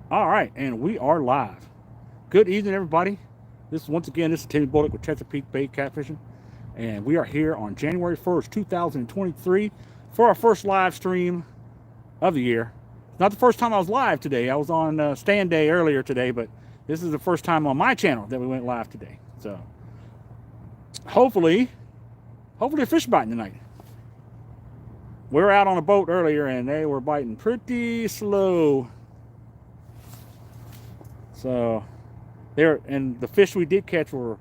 All right, and we are live. Good evening, everybody. This is Timmy Bullock with Chesapeake Bay Catfishing, and we are here on January 1st, 2023, for our first live stream of the year. Not the first time I was live today. I was on Stand Day earlier today, but this is the first time on my channel that we went live today. So hopefully, hopefully, a fish biting tonight. We were out on a boat earlier, and they were biting pretty slow. So there, and the fish we did catch were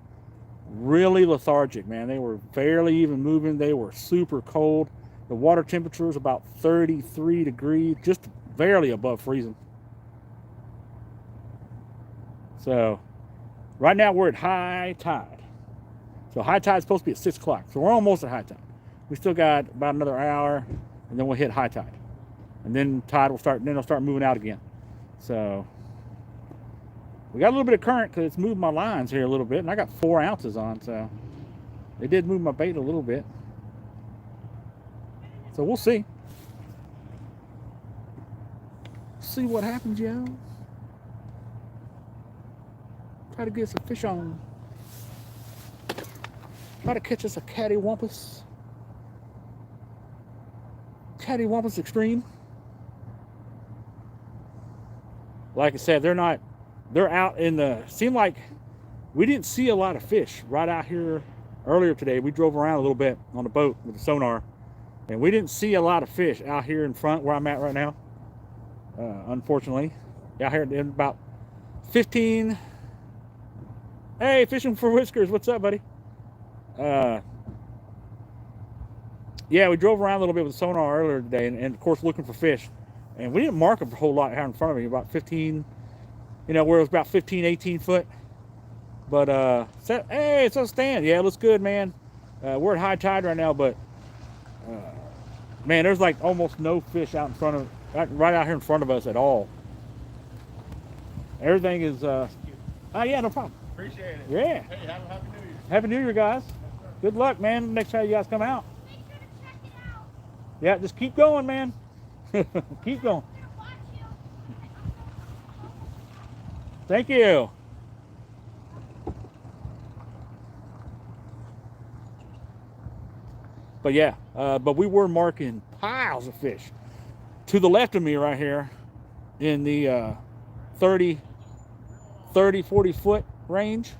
really lethargic, man. They were barely even moving. They were super cold. The water temperature was about 33 degrees, just barely above freezing. So right now we're at high tide. So high tide is supposed to be at 6 o'clock. So we're almost at high tide. We still got about another hour, and then we'll hit high tide. And then tide will start, then it'll start moving out again. So we got a little bit of current because it's moved my lines here a little bit, and I got 4 ounces on, so it did move my bait a little bit. So we'll see. See what happens, yo. Try to get some fish on. Try to catch us a cattywampus. Cattywampus Extreme. Like I said, they're out in the, seemed like we didn't see a lot of fish right out here earlier today. We drove around a little bit on the boat with the sonar, and we didn't see a lot of fish out here in front where I'm at right now. Unfortunately, out here in about 15. Hey, Fishing for Whiskers, what's up, buddy? Yeah, we drove around a little bit with the sonar earlier today, and of course looking for fish, and we didn't mark a whole lot out in front of me, about 15, where it was about 15, 18 foot. But hey, it's a stand. Yeah, it looks good, man. We're at high tide right now, but man, there's like almost no fish out in front of, right out here in front of us at all. Everything is yeah, no problem. Appreciate it. Yeah. Hey, have a happy New Year. Happy New Year, guys. Good luck, man. Next time you guys come out. Make sure to check it out. Yeah, just keep going, man. Keep going. Watch you. Thank you. But yeah, but we were marking piles of fish to the left of me right here in the 30, 40 foot range,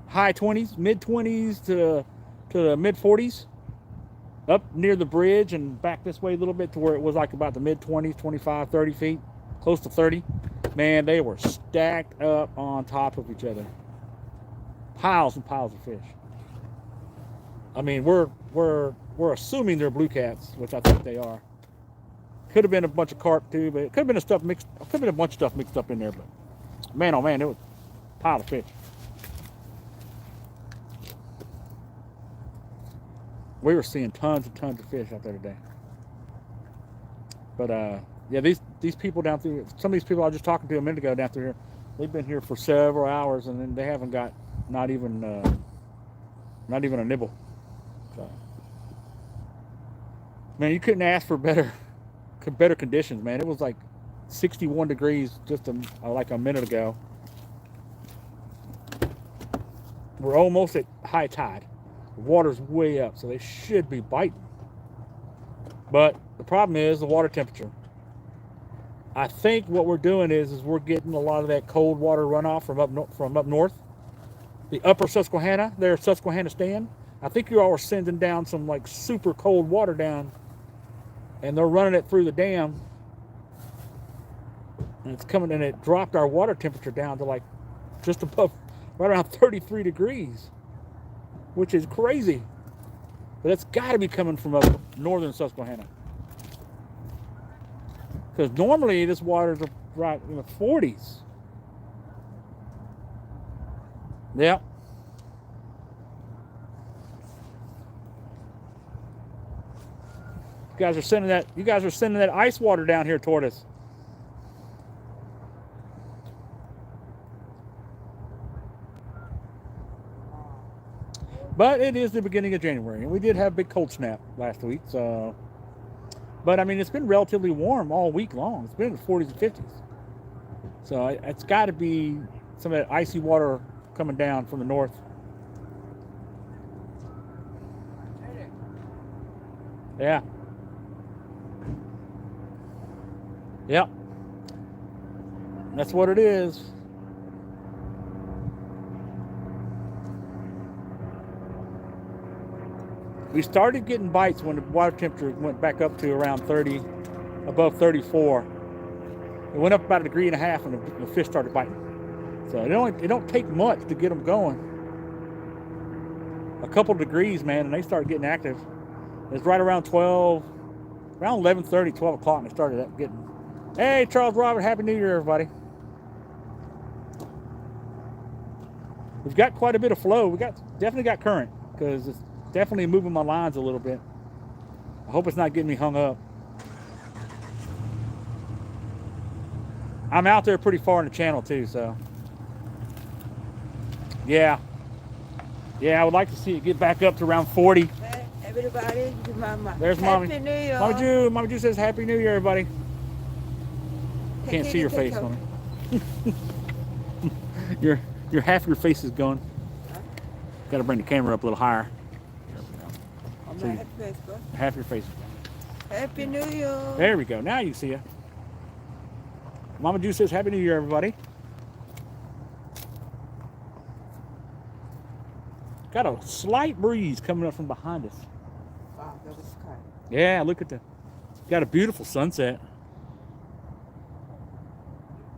high 20s, mid 20s to the mid 40s, up near the bridge and back this way a little bit to where it was like about the mid 20s, 25, 30 feet, close to 30. Man, they were stacked up on top of each other. Piles and piles of fish. I mean, we're assuming they're blue cats, which I think they are. Could have been a bunch of carp too, but it could have been could have been a bunch of stuff mixed up in there. But man, oh man, it was a pile of fish. We were seeing tons and tons of fish out there today. But yeah, these people down through, some of these people I was just talking to a minute ago down through here, they've been here for several hours and then they haven't got not even a nibble. So, man, you couldn't ask for better conditions, man. It was like 61 degrees just like a minute ago. We're almost at high tide. The water's way up, so they should be biting. But the problem is the water temperature. I think what we're doing is we're getting a lot of that cold water runoff from up north. The upper Susquehanna, their Susquehanna stand. I think you all are sending down some like super cold water down, and they're running it through the dam, and it's coming, and it dropped our water temperature down to like just above, right around 33 degrees, which is crazy. But that's got to be coming from up northern Susquehanna, because normally this water's right in the 40s. Yeah. You guys are sending that ice water down here toward us. But it is the beginning of January, and we did have a big cold snap last week. So, but I mean, it's been relatively warm all week long. It's been in the 40s and 50s. So it's got to be some of that icy water coming down from the north. Yeah. Yep. That's what it is. We started getting bites when the water temperature went back up to around 30, above 34. It went up about 1.5 degrees and the fish started biting. So it don't take much to get them going. A couple degrees, man, and they start getting active. It's right around 12, around 11:30, 12 o'clock, and they started up getting. Hey, Charles Robert, Happy New Year, everybody. We've got quite a bit of flow. We definitely got current because it's definitely moving my lines a little bit. I hope it's not getting me hung up. I'm out there pretty far in the channel too, so yeah. I would like to see it get back up to around 40. Hey, everybody, Mama. There's Mommy. Happy New Year. Mama Ju says Happy New Year, everybody. Can't see your face, Mommy. Your half your face is gone. Got to bring the camera up a little higher. On See. my Facebook. Half your face is gone. Happy New Year. There we go. Now you can see it. Mama Ju says Happy New Year, everybody. Got a slight breeze coming up from behind us. Wow, that was kind. Yeah, look at the. Got a beautiful sunset.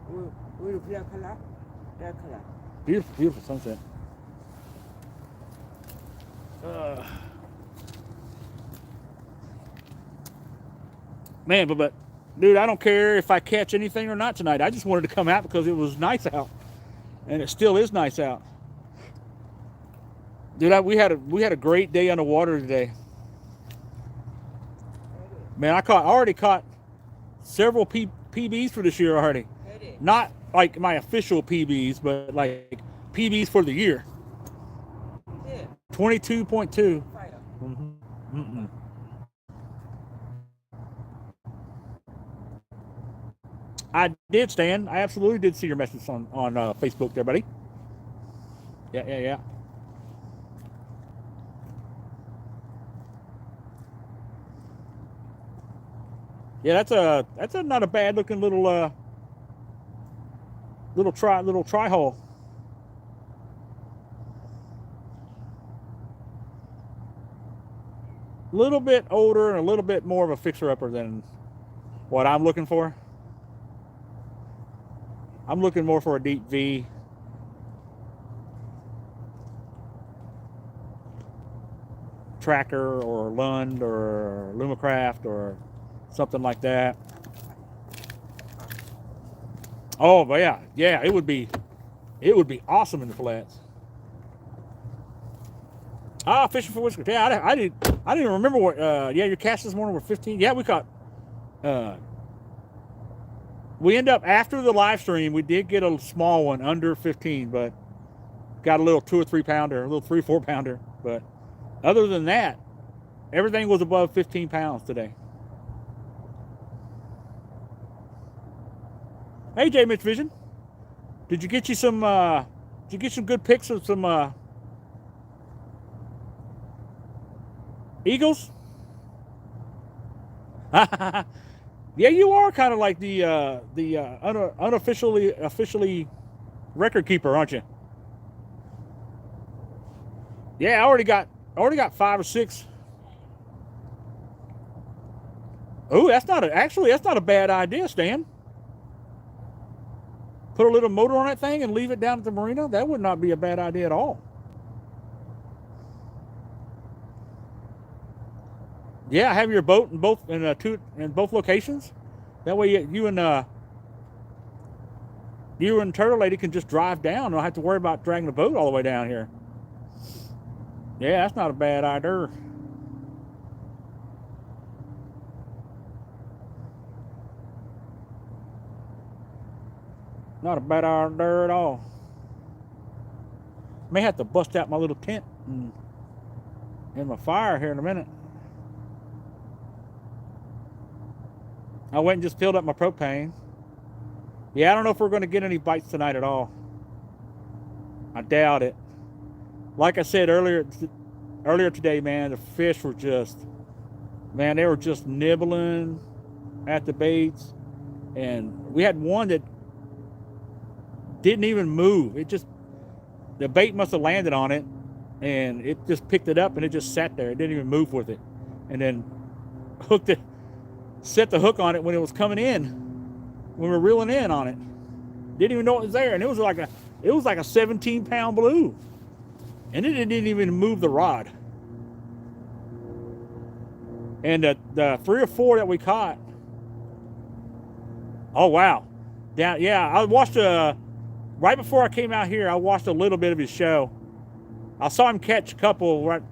Will black color? Black color. Beautiful sunset. Man, but dude, I don't care if I catch anything or not tonight. I just wanted to come out because it was nice out, and it still is nice out. Dude, we had a great day on the water today. Man, I already caught several PBs for this year already. Not like my official PBs, but like PBs for the year. Yeah. 22.2. Fire. I did, Stan. I absolutely did see your message on Facebook there, buddy. Yeah. Yeah, that's a not a bad looking little tri hole. A little bit older and a little bit more of a fixer upper than what I'm looking for. I'm looking more for a deep V. Tracker or Lund or Lumacraft or something like that. Oh, but yeah, it would be awesome in the flats. Ah, fishing for whiskers. Yeah, I didn't even remember what. Yeah, your casts this morning were 15. Yeah, we caught. We end up after the live stream. We did get a small one under 15, but got a little 2 or 3 pounder, a little 3 or 4 pounder. But other than that, everything was above 15 pounds today. Hey, J Mitch Vision, did you get some good pics of some eagles? Yeah, you are kind of like the officially record keeper, aren't you? Yeah, I already got 5 or 6. Oh, that's not a bad idea, Stan. Put a little motor on that thing and leave it down at the marina. That would not be a bad idea at all. Yeah, have your boat in both locations. That way you and Turtle Lady can just drive down. Don't have to worry about dragging the boat all the way down here. Yeah, that's not a bad idea. Not a bad idea at all. May have to bust out my little tent and my fire here in a minute. I went and just filled up my propane. Yeah, I don't know if we're going to get any bites tonight at all. I doubt it. Like I said earlier today, man, the fish were just, man, they were just nibbling at the baits. And we had one that didn't even move. It just, the bait must have landed on it, and it just picked it up and it just sat there. It didn't even move with it. And then set the hook on it when it was coming in, when we were reeling in on it. Didn't even know it was there. And it was like a 17-pound blue. And it didn't even move the rod. And the 3 or 4 that we caught, oh wow. Yeah, I watched right before I came out here, I watched a little bit of his show. I saw him catch a couple, right?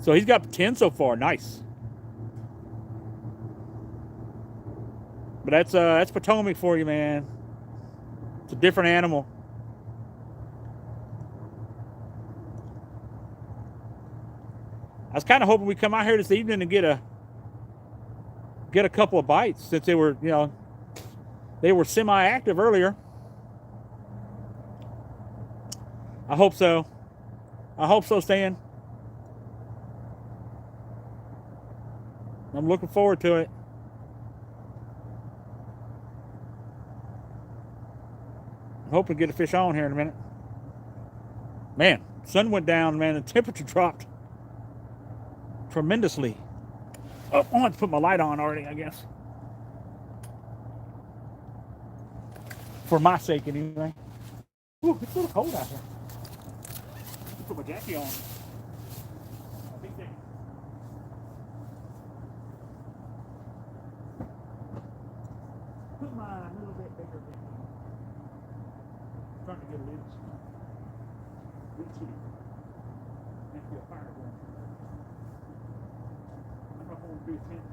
So he's got 10 so far. Nice. But that's Potomac for you, man. It's a different animal. I was kind of hoping we'd come out here this evening and get a couple of bites, since they were, they were semi-active earlier. I hope so. Stan. I'm looking forward to it. I'm hoping to get a fish on here in a minute. Man, sun went down, man, the temperature dropped tremendously. Oh, I want to put my light on already, I guess. For my sake, anyway. Ooh, it's a little cold out here. Put my jacket on. I think they put my little bit bigger jacket on. I'm trying to get a loose. And be a fire going. I'm not going to be a tent.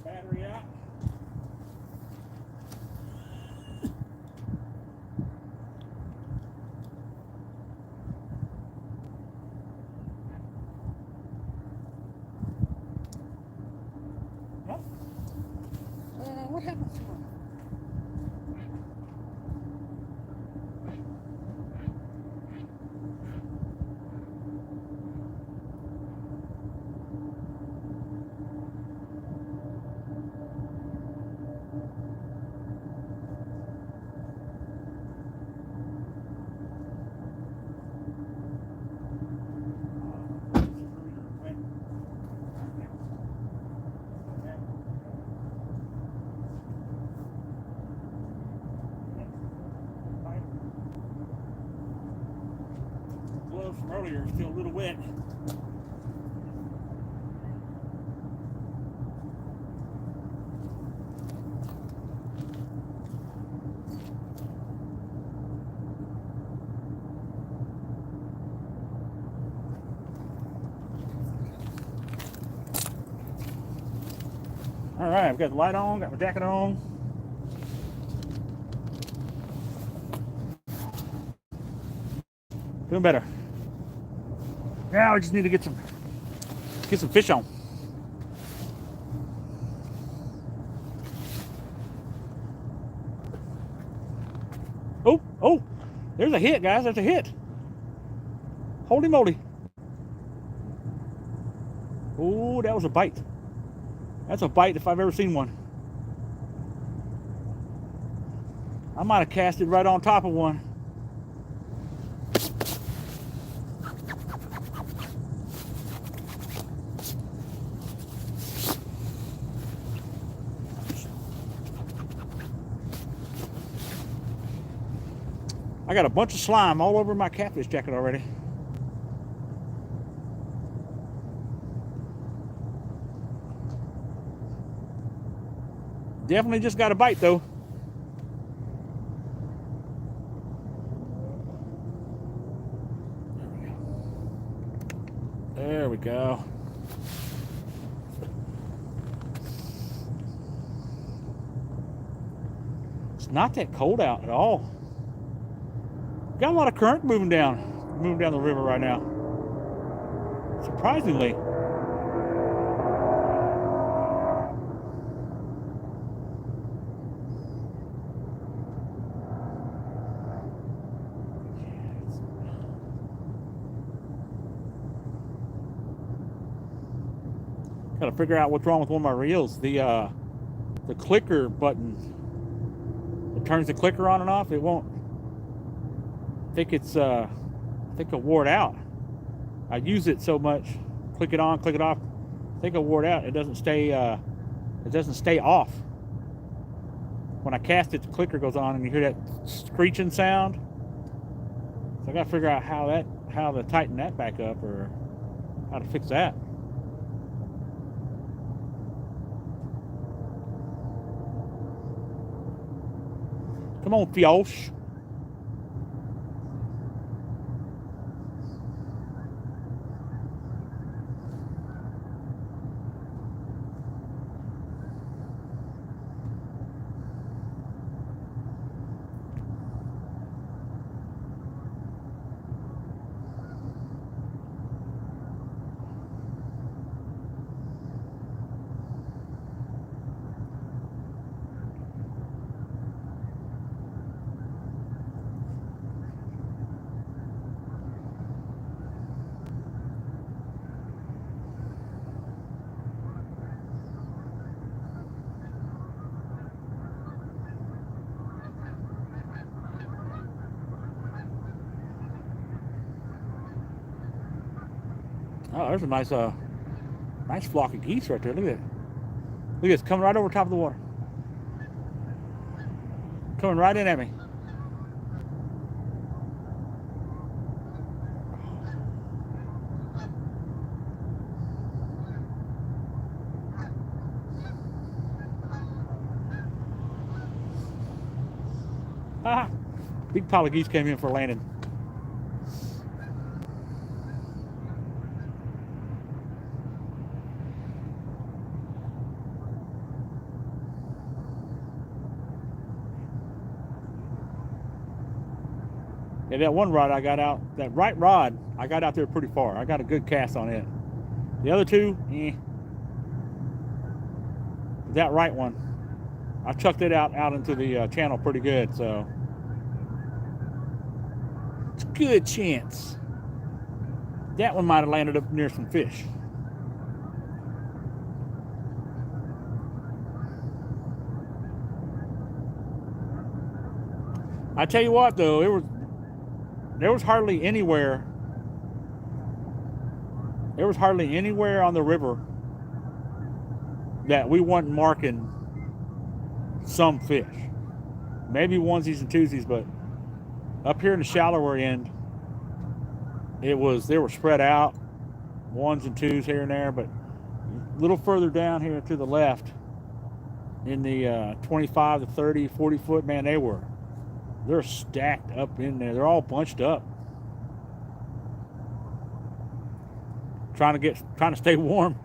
Battery out. What happened? Gloves from earlier are still a little wet. All right, I've got the light on, got my jacket on. Doing better. Now I just need to get some fish on. Oh, there's a hit, guys. That's a hit. Holy moly. Oh, that was a bite. That's a bite if I've ever seen one. I might have cast it right on top of one. I got a bunch of slime all over my catfish jacket already. Definitely just got a bite though. There we go. It's not that cold out at all. Got a lot of current moving down the river right now. Surprisingly. Got to figure out what's wrong with one of my reels. The clicker button. It turns the clicker on and off. It won't. I think it wore it out. I use it so much. Click it on, click it off. I think it wore it out. It doesn't stay off. When I cast it, the clicker goes on, and you hear that screeching sound. So I got to figure out how to tighten that back up, or how to fix that. Come on, Fiosh. Oh, there's a nice flock of geese right there. Look at that. Look at this, coming right over top of the water. Coming right in at me. Ah, big pile of geese came in for landing. Yeah, that one rod I got out, that right rod, I got out there pretty far. I got a good cast on it. The other two, that right one, I chucked it out into the channel pretty good, so it's a good chance that one might have landed up near some fish. I tell you what though, there was hardly anywhere on the river that we weren't marking some fish. Maybe onesies and twosies, but up here in the shallower end, they were spread out, ones and twos here and there, but a little further down here to the left, in the 25 to 30, 40 foot, man, they're stacked up in there. They're all bunched up. Trying to stay warm.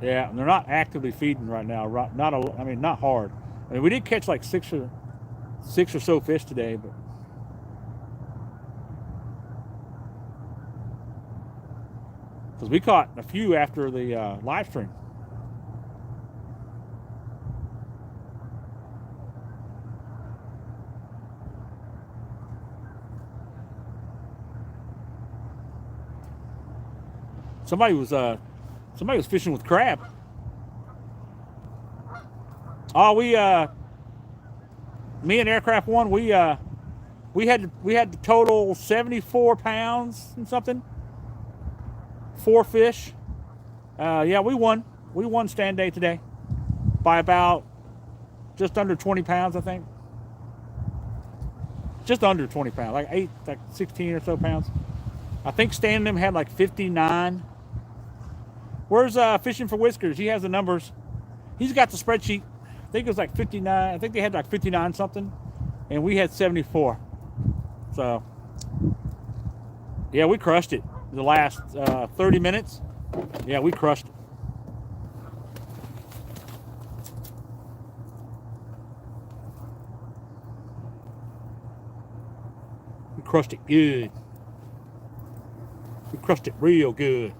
Yeah, and they're not actively feeding right now. Not hard. I mean, we did catch like six or so fish today, but because we caught a few after the live stream. Somebody was fishing with crab. Oh, me and Aircraft One, we had to total 74 pounds and something. 4 fish. Yeah, we won. We won stand day today by about just under 20 pounds, I think. Just under 20 pounds, like 16 or so pounds. I think Stand them had like 59. Where's Fishing for Whiskers? He has the numbers. He's got the spreadsheet. I think it was like 59. I think they had like 59 something, and we had 74. So, yeah, we crushed it. The last 30 minutes, yeah, we crushed it. We crushed it good. We crushed it real good.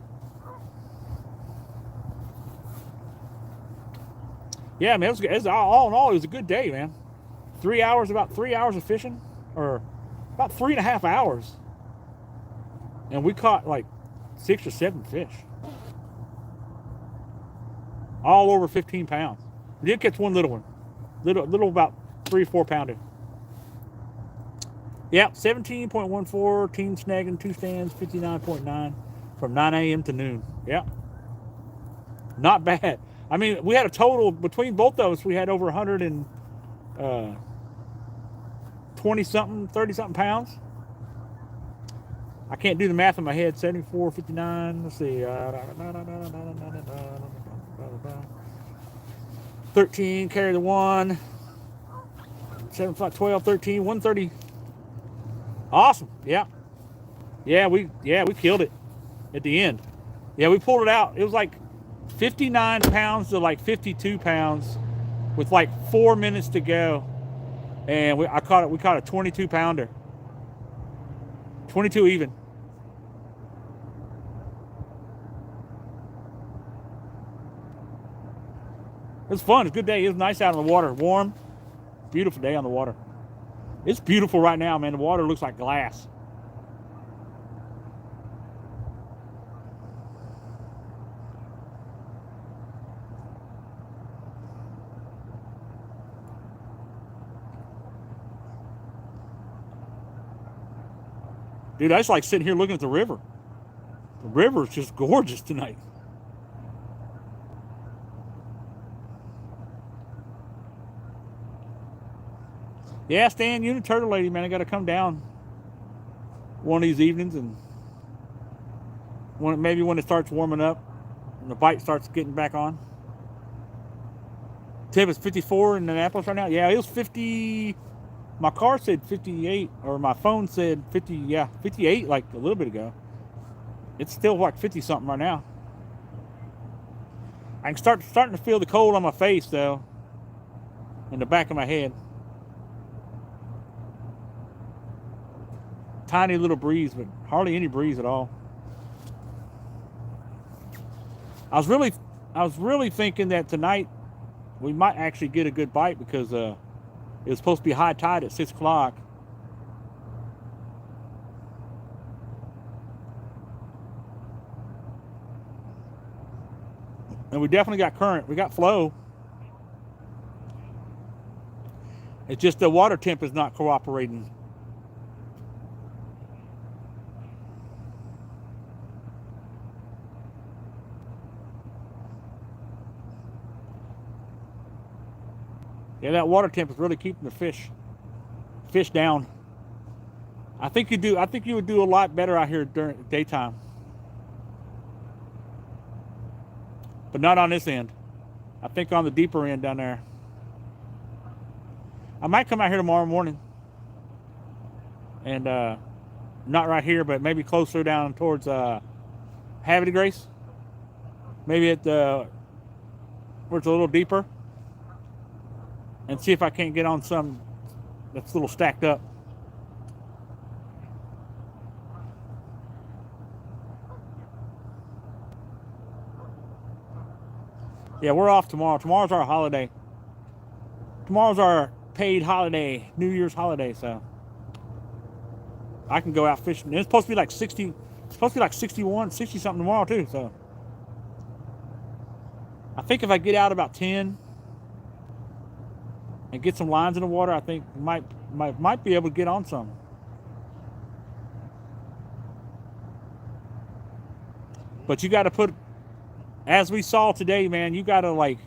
Yeah, man, it was all in all, it was a good day, man. 3 hours, about 3 hours of fishing, or about 3.5 hours. And we caught like 6 or 7 fish. All over 15 pounds. We did catch one little one. Little about 3 or 4 pounder. Yeah, 17.14, team snagging, 2 stands, 59.9 from 9 a.m. to noon. Yeah. Not bad. I mean, we had a total, between both of us, we had over 120-something, 30-something pounds. I can't do the math in my head. 74, 59, let's see. 13, carry the 1. 7, 5, 12, 13, 130. Awesome. Yeah. Yeah, we killed it at the end. Yeah, we pulled it out. It was like 59 pounds to like 52 pounds with like 4 minutes to go. And we caught a 22 pounder. 22 even. It was fun. It was a good day. It was nice out on the water. Warm. Beautiful day on the water. It's beautiful right now, man. The water looks like glass. Dude, I just like sitting here looking at the river. The river is just gorgeous tonight. Yeah, Stan, you and the turtle lady, man, I got to come down one of these evenings, and maybe when it starts warming up and the bite starts getting back on. Tip is 54 in Annapolis right now. Yeah, it was 50. My car said 58, or my phone said 50. Yeah, 58 like a little bit ago. It's still like 50 something right now. I can starting to feel the cold on my face though, in the back of my head. Tiny little breeze, but hardly any breeze at all. I was really thinking that tonight we might actually get a good bite, because it was supposed to be high tide at 6 o'clock. And we definitely got current. We got flow. It's just the water temp is not cooperating. Yeah, that water temp is really keeping the fish down. I think you would do a lot better out here during daytime. But not on this end. I think on the deeper end down there. I might come out here tomorrow morning. And not right here, but maybe closer down towards Havre de Grace. Maybe at where it's a little deeper. And see if I can't get on some that's a little stacked up. Yeah, we're off tomorrow. Tomorrow's our holiday. Tomorrow's our paid holiday, New Year's holiday, so I can go out fishing. It's supposed to be like 60, it's supposed to be like 61, 60 something tomorrow too, so I think if I get out about 10 and get some lines in the water, I think might be able to get on some. But you got to put, as we saw today, man, you got to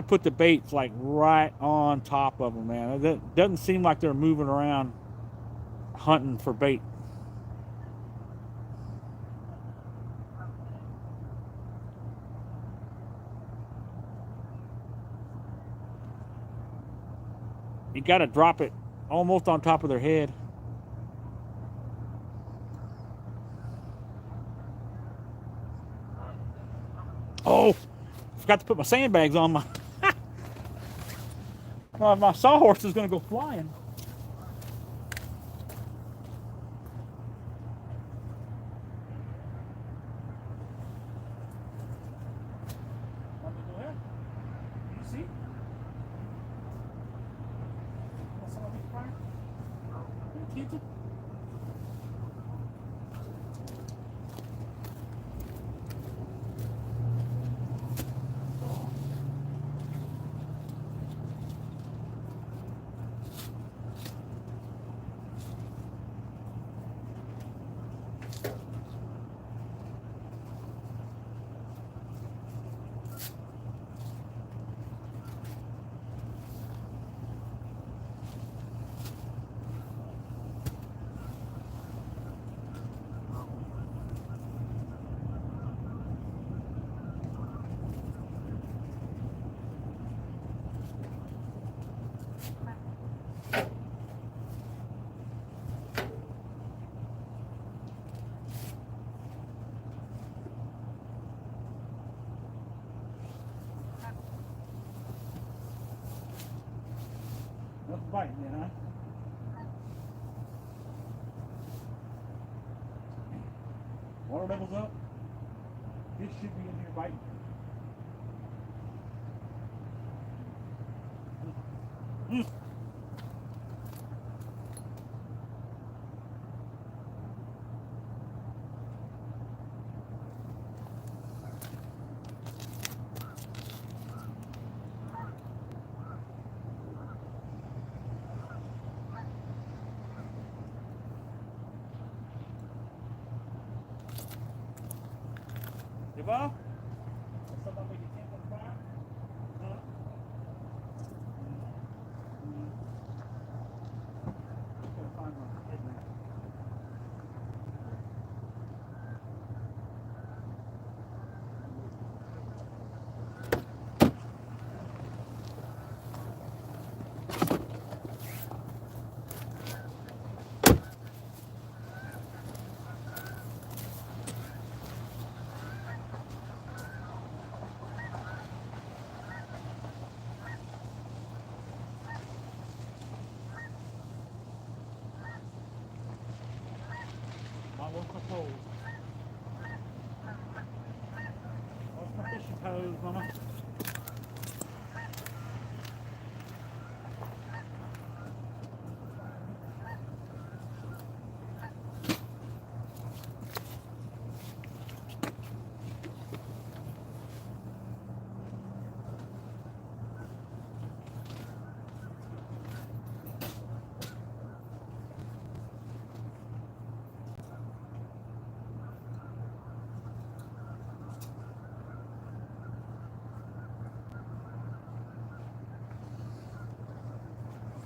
put the baits like right on top of them, man. It doesn't seem like they're moving around hunting for bait. You got to drop it almost on top of their head. Oh, forgot to put my sandbags on. My sawhorse is going to go flying. Want me to go ahead? You see? Want some of these fire? You keep it? Nothing biting then, huh? Water level's up. This should be in here biting. Mm. Diba? Basta ba may ditemper pa? Huh? Gotta find my headlamp. Might work my pole. What's my fishing pole, mama?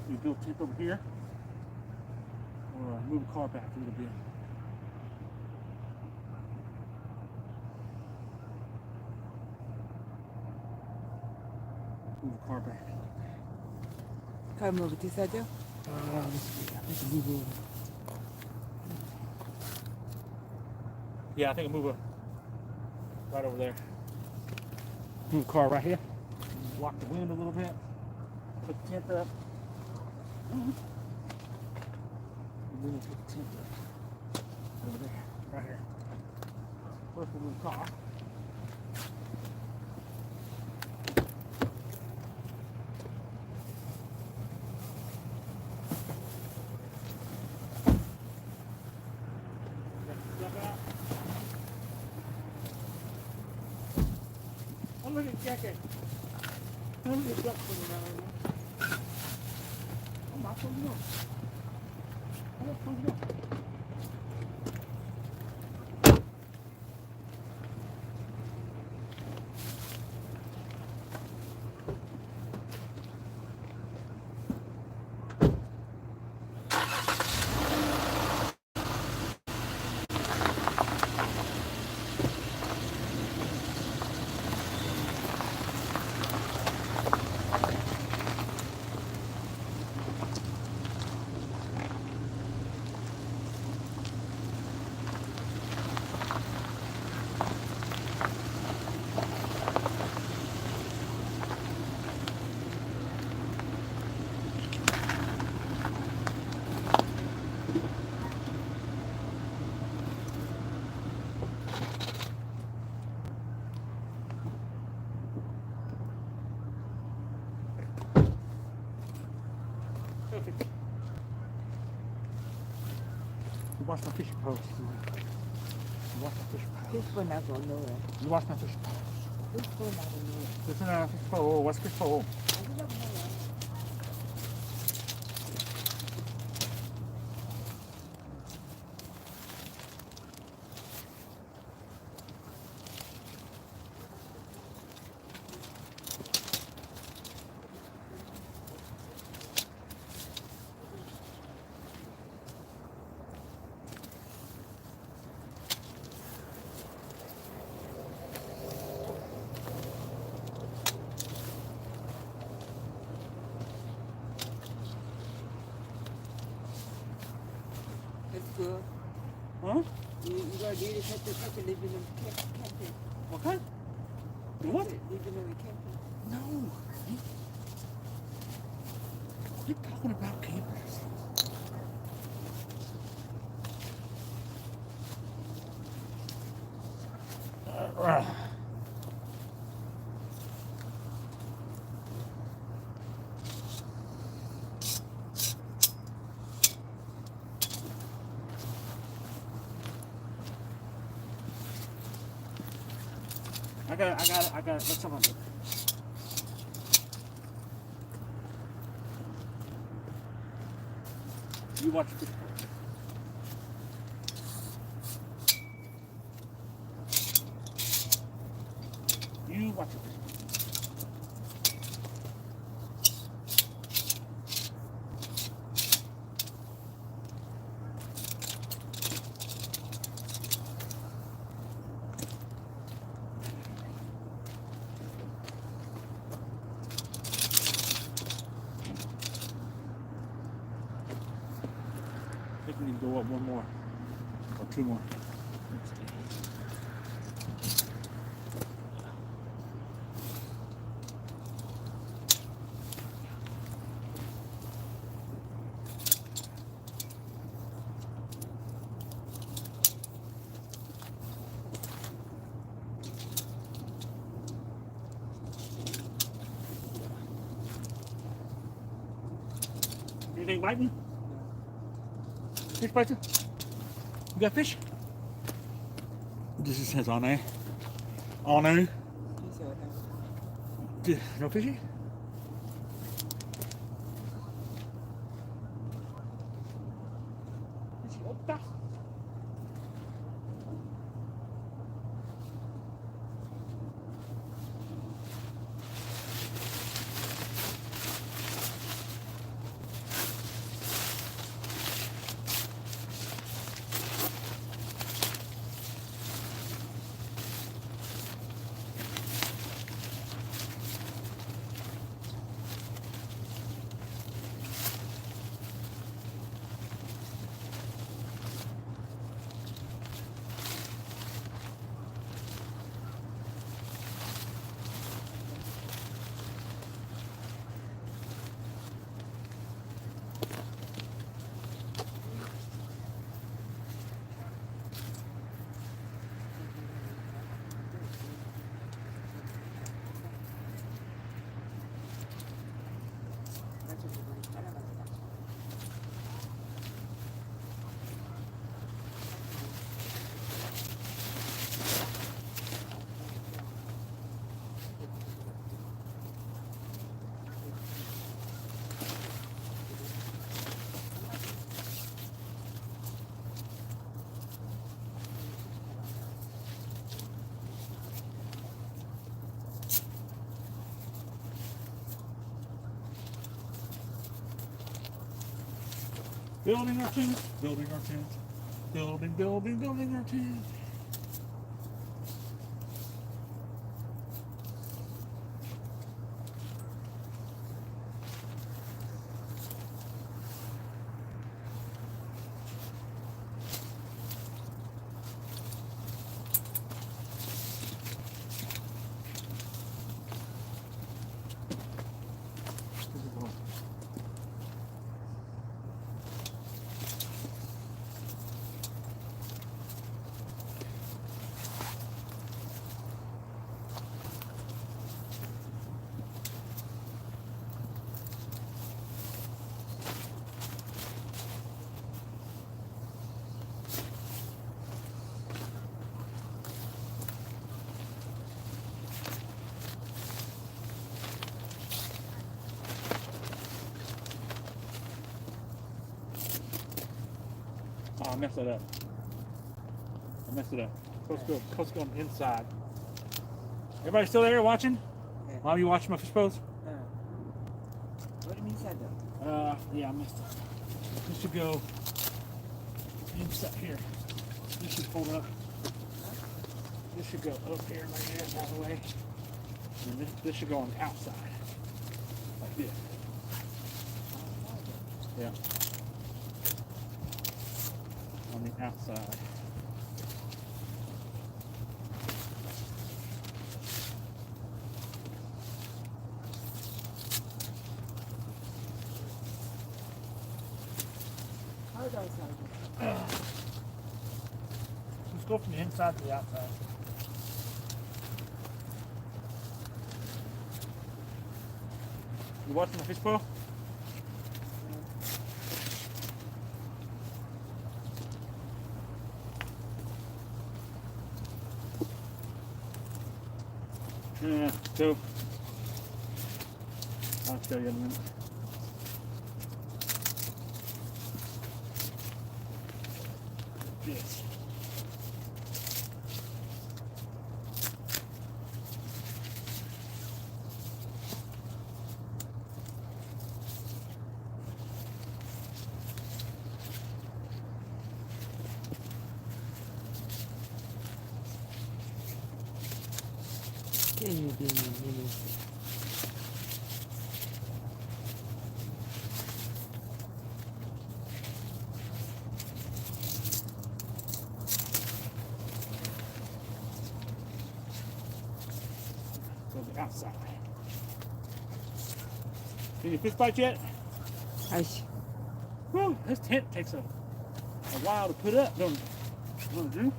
We build tent over here, or move the car back a little bit. Move the car back. Can I move it this side there? Let's see. I think I move over. Yeah, I think I move right over there. Move the car right here. Block the wind a little bit. Put the tent up. And then put the tent up. Over there. Right here. First we'll move the car. Oh, look at jacket. Look at duck swimming around there. Oh, my phone go. Oh, my phone go. You watch my fishing post. You watch my fishing post. Fish for not gonna know it. You watch my fishing post. Fish for not gonna know it. Listen to fish pole. What's fish pole? I don't know it. It's good. Huh? You gonna need it catch it, leave it in the camping. Okay. What? Leave it in the camping. No. You're talking about campers. I got it. Let's talk about it. You watch fish pole. You watch it. I think we need to go up one more or two more. Anything biting? Fish biting? You got fish? This is says on there. On there. He said that. No fishy? Fishy opta. Building our tent, building our tent, building our tent. messed that up. I messed it up. Supposed to go on the inside. Everybody still there watching? Yeah. Mom, you watching my fish pose? What do you mean inside though? Yeah, I messed up. This should go inside here. This should fold up. This should go up here like that, out of the way. And this should go on the outside. Like this. Yeah. On the outside. How is outside? Let's go from the inside to the outside. You watching the fish bowl? Yeah, so I'll show you in a minute. Yes. Can you do me? Go to the outside. Did you fish bite yet? 아이씨. Whew, this tent takes a while to put up, don't it? Drew?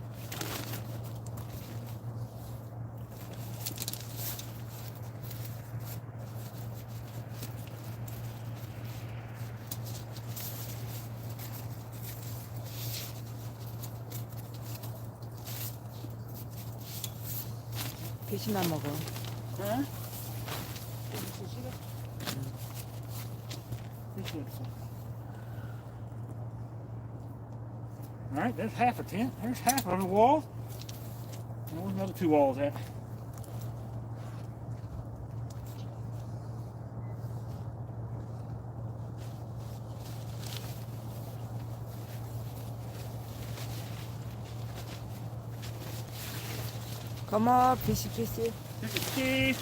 피시만 먹어. Huh? Fish looks like- All right, there's half a tent. There's half of the wall. And where's the other two walls at? Come on, fishy. Fishes.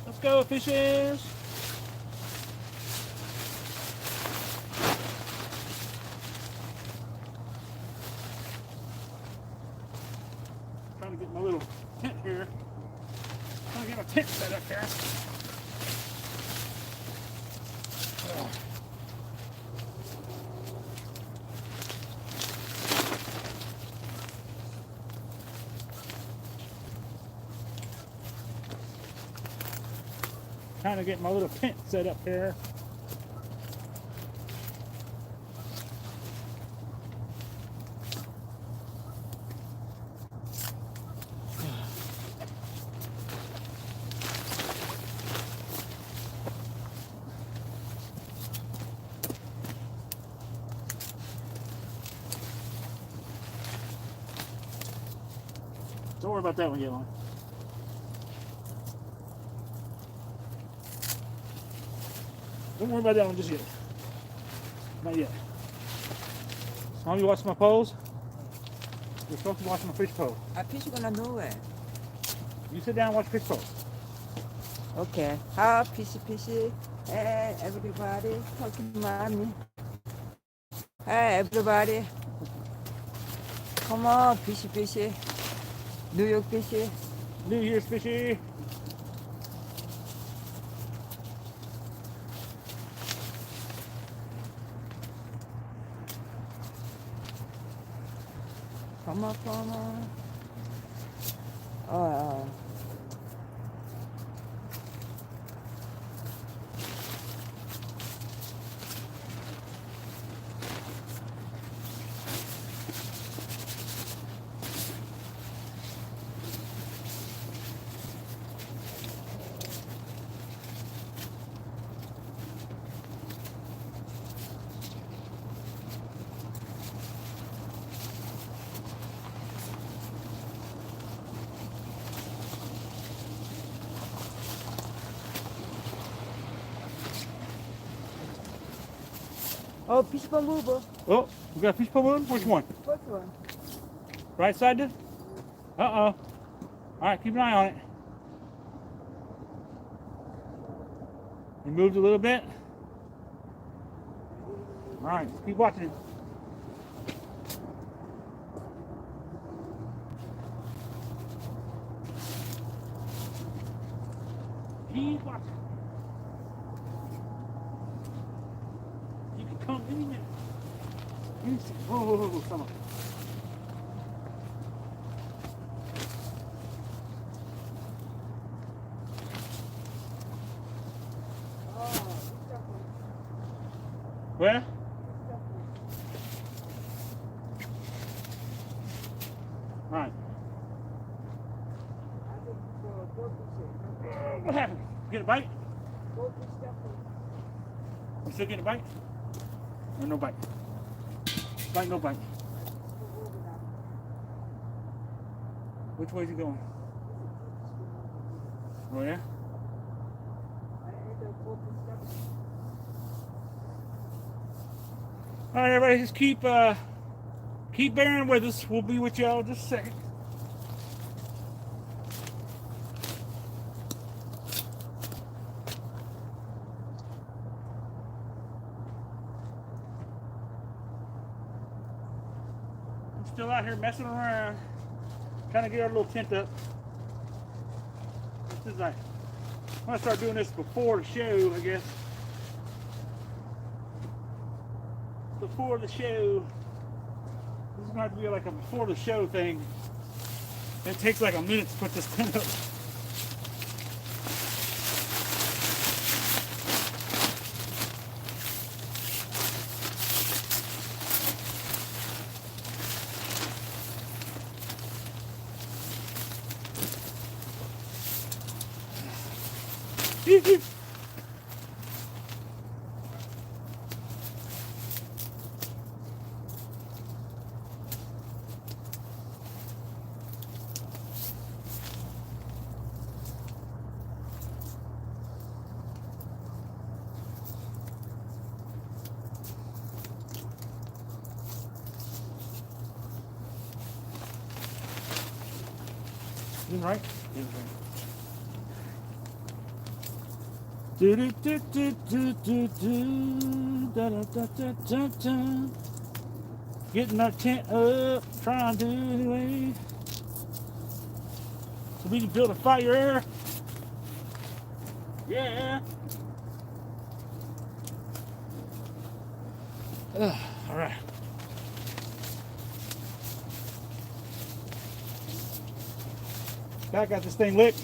Let's go, fishes. Trying to get my little tent here. Trying to get my tent set up here. Oh. Trying to get my little tent set up here. Don't worry about that one, Yellow. Don't worry about that one just yet. Not yet. Mom, you watching my pose? You're supposed to be watching my fish pose. 아, 피시 gonna nowhere. You sit down and watch fish pose. Okay. Hi, fishy. Hey, everybody. Talk to mommy. Hey, everybody. Come on, fishy. New York fishy. New Year's fishy. Come on. Oh, fish for move. Oh, we got a fish pole moving? Which one? First one. Right side, dude? Uh-oh. All right, keep an eye on it. It moved a little bit. All right, keep watching it. Keep watching. You can come any minute. Any second. Whoa, come on. Oh, this stuff one. Where? This stuff one. All right. I think go fish. What happened? Get a bite? Go fish stuff one. You still getting a bite? Or no bite? Bite, no bite. Go over now. Which way is he going? Oh, yeah? I end up go fish stuff one. All right, everybody, just keep bearing with us. We'll be with y'all in just a second. I'm still out here messing around, trying to get our little tent up. This is like, I'm gonna start doing this before the show, I guess. Before the show. This is going to have to be like a before the show thing. It takes like a minute to put this tent up. Is right? Do do do do do do do da da da da da da. Getting our tent up, trying to anyway. So we can build a fire. Yeah. All right. I got this thing lit.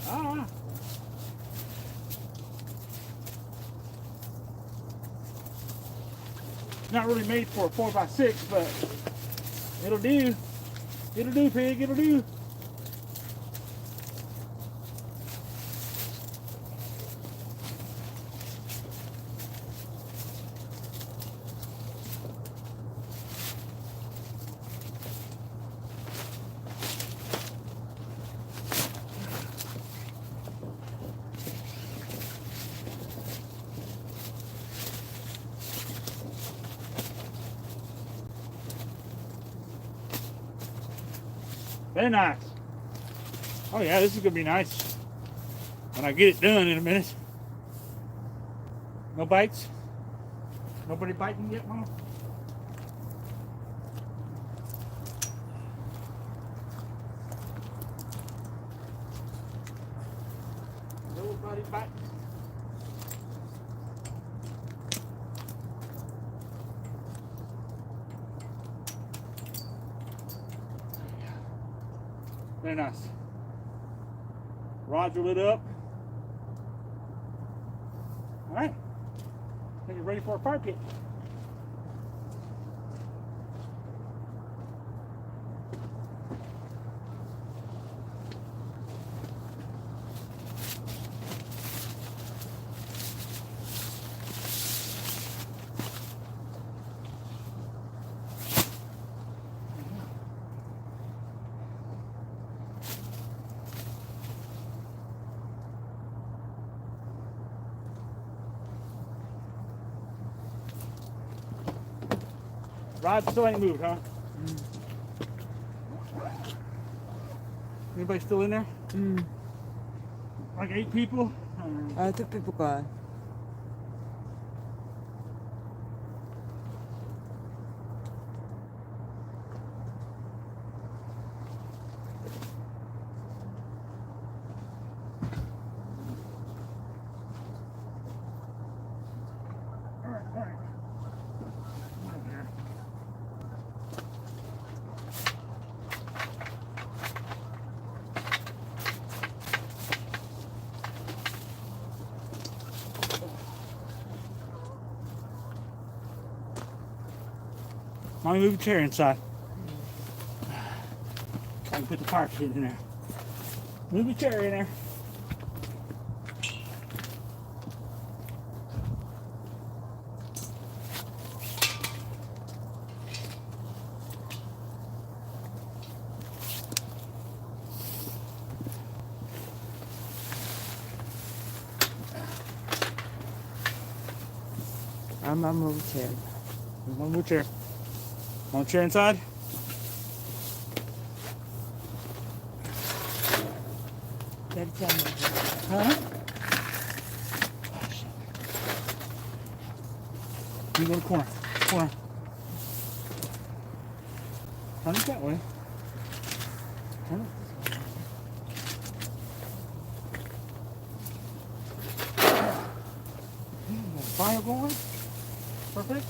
Ah. Not really made for a 4x6, but it'll do. It'll do, pig, it'll do. Very nice. Oh yeah, this is gonna be nice when I get it done in a minute. No bites? Nobody biting yet, Mom? Nobody biting? Very nice. Roger lit up. All right. I think you're ready for a fire pit. Rod still ain't moved, huh? Mm. Anybody still in there? Mm. Like 8 people? 2 people gone. Mommy, move the chair inside. I can put the fire pit in there. Move the chair in there. I'm gonna move chair. Move the chair. Want the chair inside? Daddy, tell me. Huh? You go to the corner. Corner. Turn it that way. Turn it. Fire going. Perfect.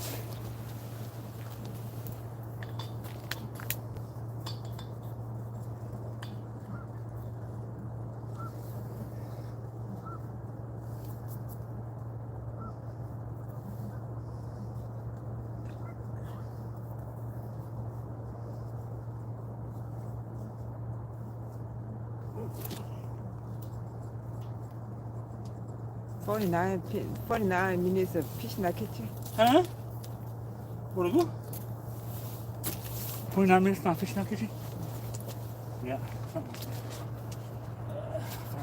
피- 49 minutes of fish in the kitchen. Huh? Where'd it go? 29 minutes not fishing out kitchen? Yeah.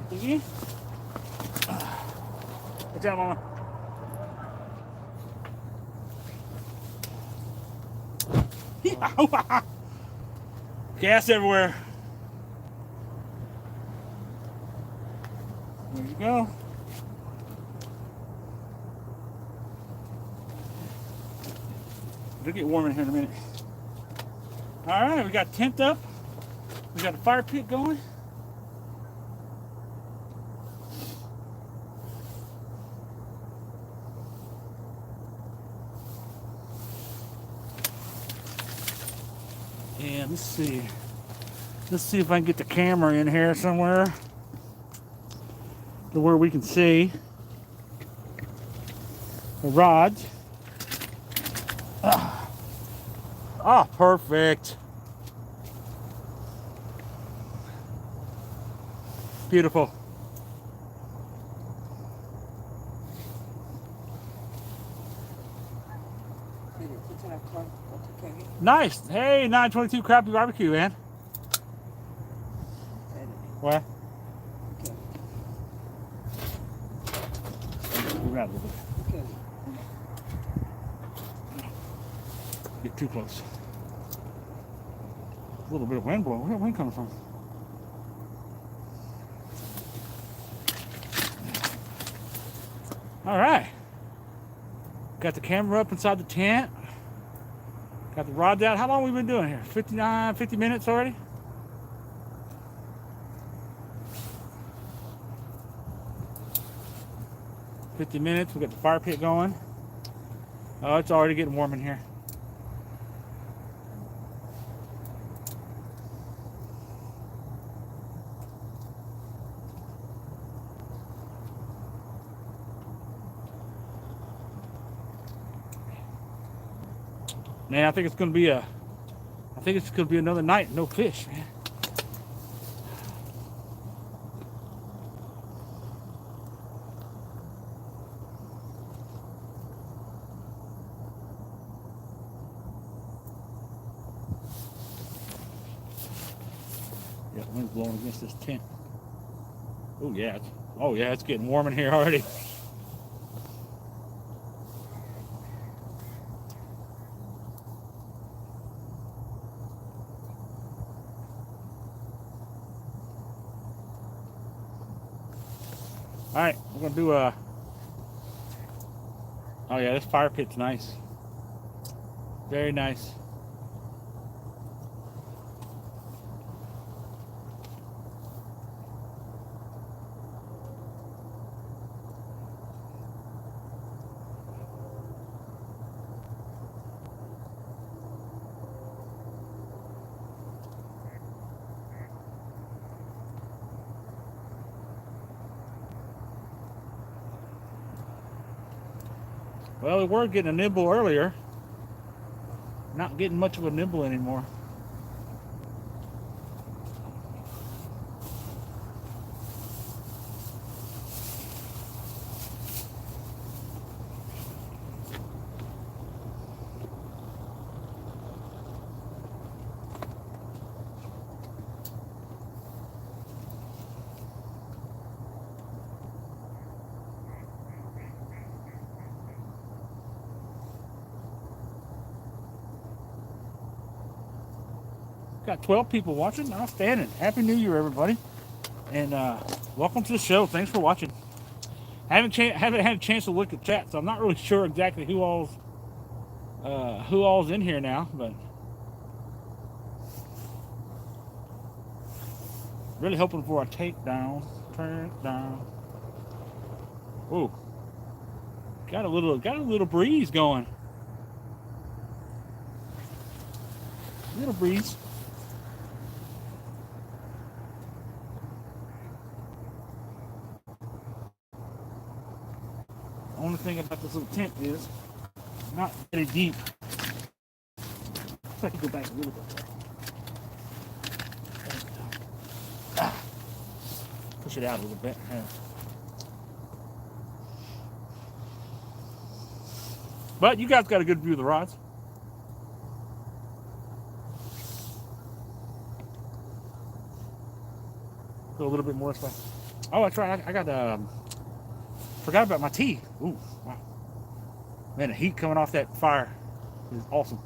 Thingy. Good job, Mama. Gas everywhere. There you go. It'll get warm in here in a minute. All right, we got tent up. We got a fire pit going. And let's see. Let's see if I can get the camera in here somewhere to where we can see the rods. Ah, perfect. Beautiful. Nice. Hey, 922 Crappy Barbecue, man. What? Move around a little bit. Get too close. A little bit of wind blowing. Where's that wind coming from? All right. Got the camera up inside the tent. Got the rods out. How long have we been doing here? 50 minutes already? We got the fire pit going. Oh, it's already getting warm in here. Man, I think it's gonna be another night, no fish, man. Yeah, the wind's blowing against this tent. Oh yeah, it's getting warm in here already. All right, we're gonna do a. Oh yeah, this fire pit's nice. Very nice. Well, we were getting a nibble earlier. Not getting much of a nibble anymore. Got 12 people watching. Outstanding. Happy New Year, everybody. And welcome to the show. Thanks for watching. Haven't had a chance to look at chat, so I'm not really sure exactly who all's in here now, but really hoping for a takedown. Turn it down. Ooh. Got a little breeze going. Little breeze. Only thing about this little tent is not very deep. So I can go back a little bit there. Push it out a little bit. Yeah. But you guys got a good view of the rods. Go a little bit more this way. Oh, that's right. I got forgot about my tea. Ooh, wow. Man, the heat coming off that fire is awesome.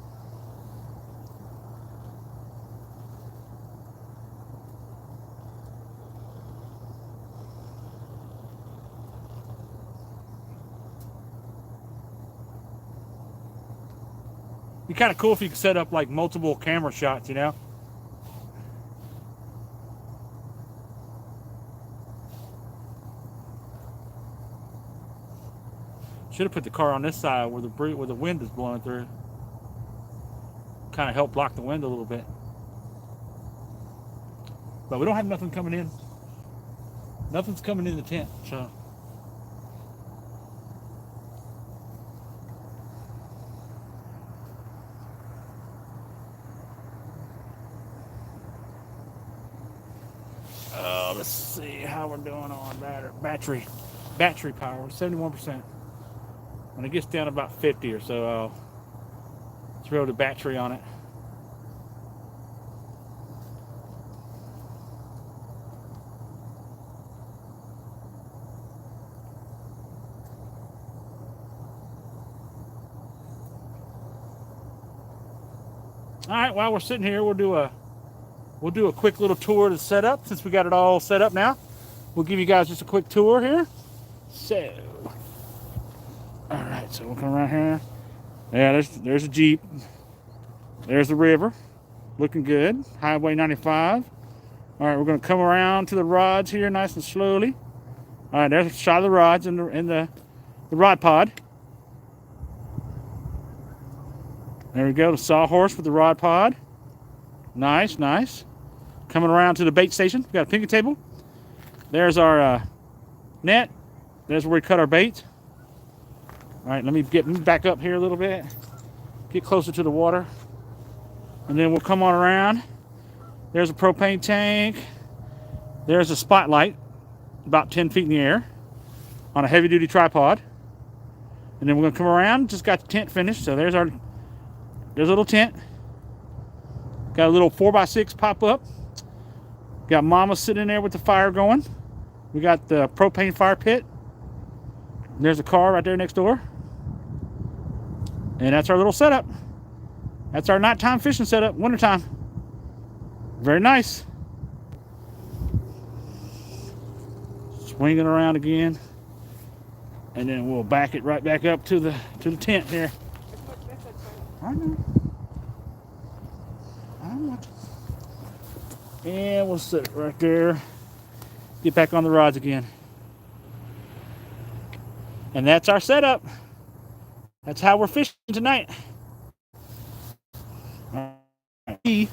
Be kind of cool if you could set up like multiple camera shots, you know? Should have put the car on this side where the wind is blowing through. Kind of help block the wind a little bit. But we don't have nothing coming in. Nothing's coming in the tent, so. Let's see how we're doing on battery power. 71%. When it gets down about 50 or so, I'll throw the battery on it. All right, while we're sitting here, we'll do a quick little tour of the setup. Since we got it all set up now, we'll give you guys just a quick tour here. So, all right, so we'll come around here. Yeah, there's a Jeep. There's the river, looking good. Highway 95. All right, we're gonna come around to the rods here, nice and slowly. All right, there's a shot of the rods in the rod pod. There we go, the sawhorse with the rod pod. Nice, nice. Coming around to the bait station. We got a picnic table. There's our net. There's where we cut our bait. All right, let me get back up here a little bit. Get closer to the water. And then we'll come on around. There's a propane tank. There's a spotlight about 10 feet in the air on a heavy duty tripod. And then we're gonna come around, just got the tent finished. So there's a little tent. Got a little 4x6 pop up. Got mama sitting in there with the fire going. We got the propane fire pit. There's a car right there next door. And that's our little setup. That's our nighttime fishing setup, wintertime. Very nice. swing it around again, and then we'll back it right back up to the tent here. I know. I know. And we'll set it right there. Get back on the rods again. And that's our setup. That's how we're fishing tonight. All right.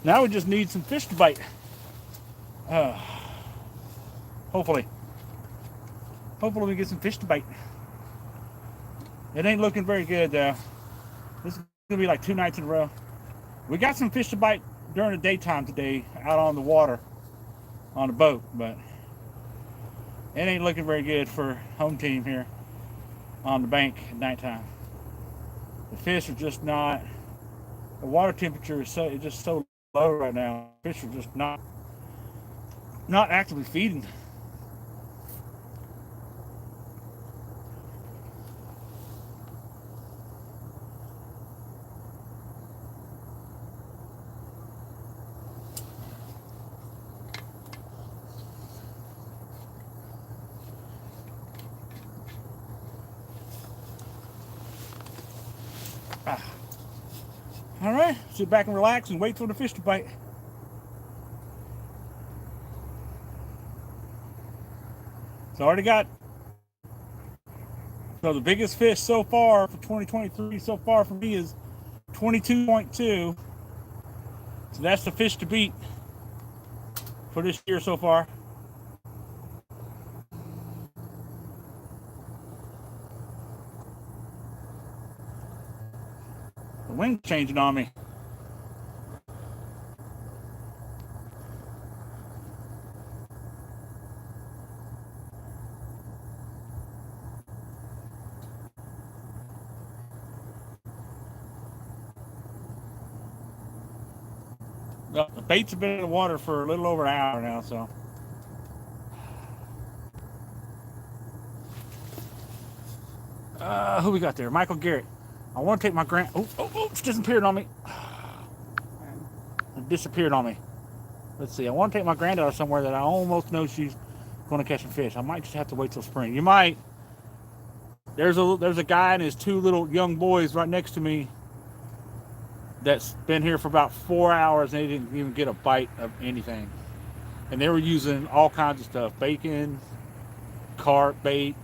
Now we just need some fish to bite. Hopefully we get some fish to bite. It ain't looking very good though. This is gonna be like 2 nights in a row. We got some fish to bite during the daytime today out on the water on the boat, but it ain't looking very good for home team here on the bank at nighttime. The fish are just not, the water temperature is just so low right now. Fish are just not actively feeding. All right, sit back and relax and wait for the fish to bite. So the biggest fish so far for 2023 so far for me is 22.2. So that's the fish to beat for this year so far. The wind's changing on me. The baits have been in the water for a little over an hour now, so. Who we got there? Michael Garrett. I want to take my it's disappeared on me. It disappeared on me. Let's see. I want to take my granddaughter somewhere that I almost know she's going to catch some fish. I might just have to wait till spring. You might. There's a guy and his 2 little young boys right next to me that's been here for about 4 hours and they didn't even get a bite of anything. And they were using all kinds of stuff. Bacon, carp bait.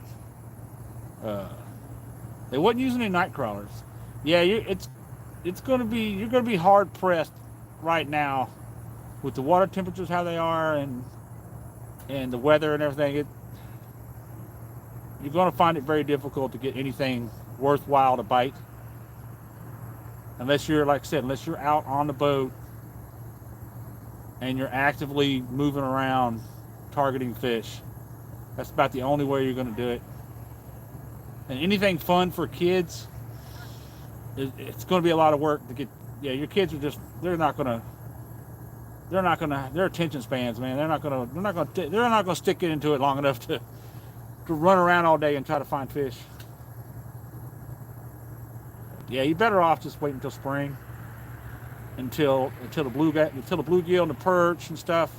They wasn't using any night crawlers. Yeah, you're gonna be hard pressed right now with the water temperatures how they are and the weather and everything. You're gonna find it very difficult to get anything worthwhile to bite. Unless you're, like I said, unless you're out on the boat and you're actively moving around targeting fish. That's about the only way you're going to do it. And anything fun for kids, it's going to be a lot of work to get. Yeah, your kids are just, they're not going to, their attention spans, man. They're not going to stick it into it long enough to run around all day and try to find fish. Yeah, you better off just waiting until spring, until the bluegill and the perch and stuff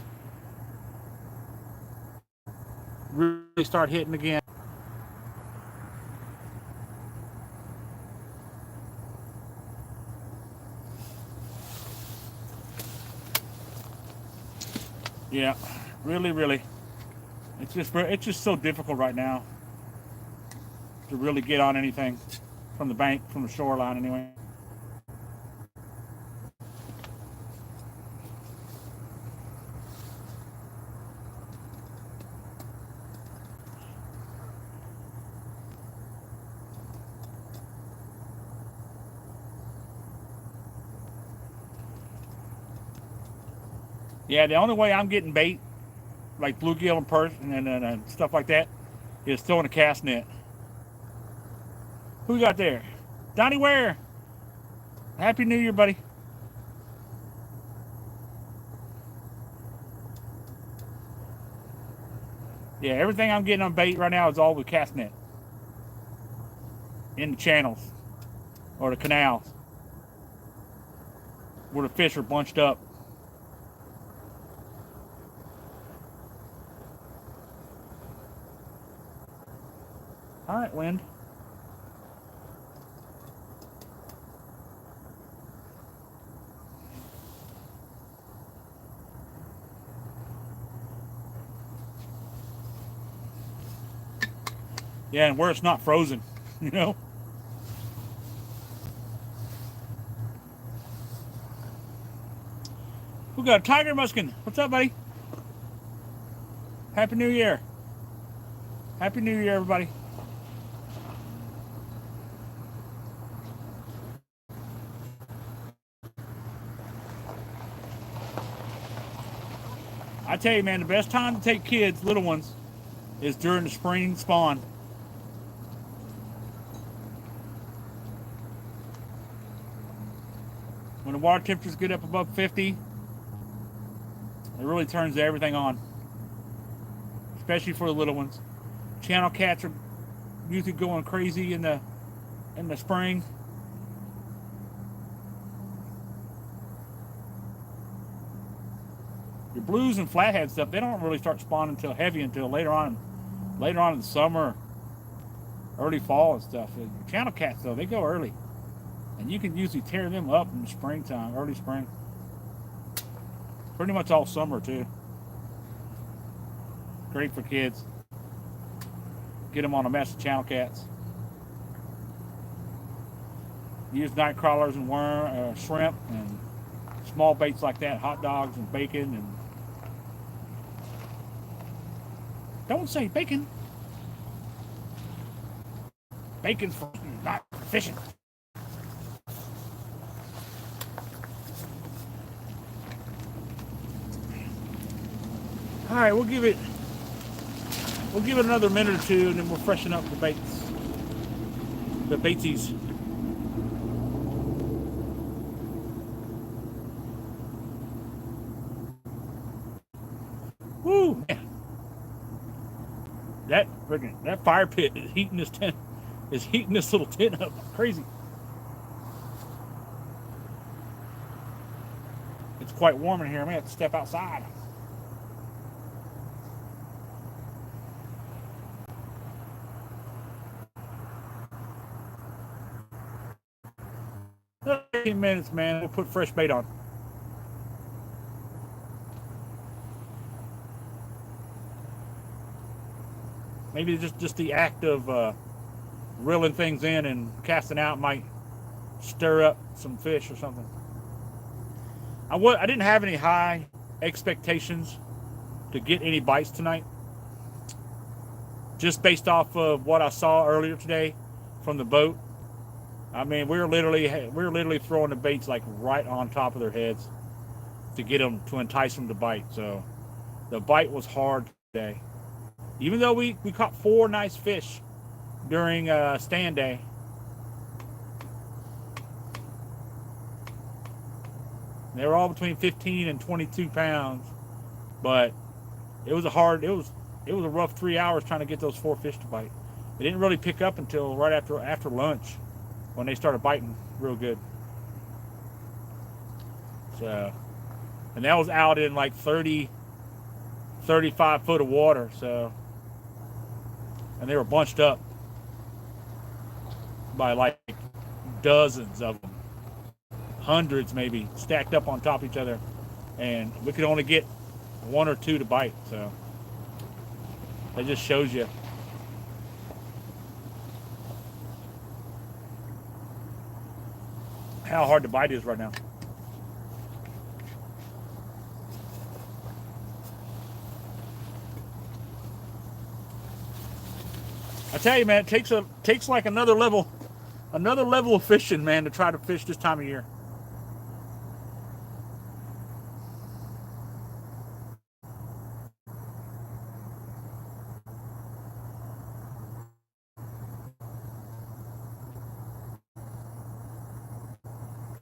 really start hitting again. Yeah, really. It's just so difficult right now to really get on anything from the bank, from the shoreline anyway. Yeah, the only way I'm getting bait, like bluegill and perch and stuff like that, is throwing a cast net. Who we got there? Donnie Ware. Happy New Year, buddy. Yeah, everything I'm getting on bait right now is all with cast net. In the channels or the canals where the fish are bunched up. All right, wind. Yeah, and where it's not frozen, you know. We got a Tiger Muskin. What's up, buddy? Happy New Year. Happy New Year, everybody. I tell you, man, the best time to take kids, little ones, is during the spring spawn. When the water temperatures get up above 50, it really turns everything on, especially for the little ones. Channel cats are usually going crazy in the spring. Your blues and flathead stuff, they don't really start spawning until later on in the summer, early fall and stuff. The channel cats though, they go early, and you can usually tear them up in the springtime, early spring. Pretty much all summer too. Great for kids. Get them on a mess of channel cats. Use night crawlers and shrimp and small baits like that, hot dogs and bacon and. Don't say bacon. Bacon's for not for fishing. All right, we'll give it another minute or two, and then we'll freshen up the baits, the baitsies. Woo, man. That fire pit is heating this tent, is heating this little tent up crazy. It's quite warm in here. I may have to step outside. Minutes, man. We'll put fresh bait on. Maybe just the act of reeling things in and casting out might stir up some fish or something. I didn't have any high expectations to get any bites tonight, just based off of what I saw earlier today from the boat. I mean, we were literally throwing the baits like right on top of their heads to get them, to entice them to bite. So the bite was hard today. Even though we caught 4 nice fish during stand day. They were all between 15 and 22 pounds, but it was it was a rough 3 hours trying to get those 4 fish to bite. It didn't really pick up until right after lunch when they started biting real good. So, and that was out in like 30, 35 foot of water. So, and they were bunched up by like dozens of them, hundreds maybe, stacked up on top of each other, and we could only get 1 or 2 to bite. So that just shows you how hard the bite is right now. I tell you, man, it takes like another level of fishing, man, to try to fish this time of year.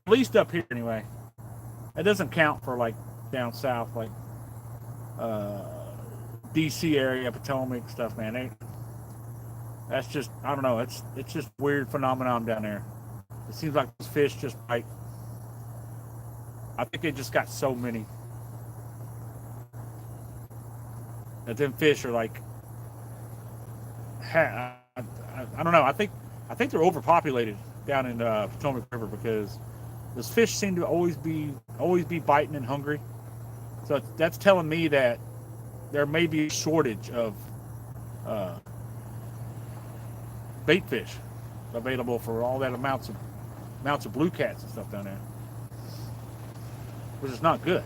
At least up here, anyway. It doesn't count for like down south, like DC area, Potomac stuff, man. That's just, I don't know. It's just weird phenomenon down there. It seems like those fish just bite. I think they just got so many that them fish are like, I don't know. I think they're overpopulated down in Potomac River because those fish seem to always be biting and hungry. So that's telling me that there may be a shortage of bait fish available for all that amounts of blue cats and stuff down there, which is not good.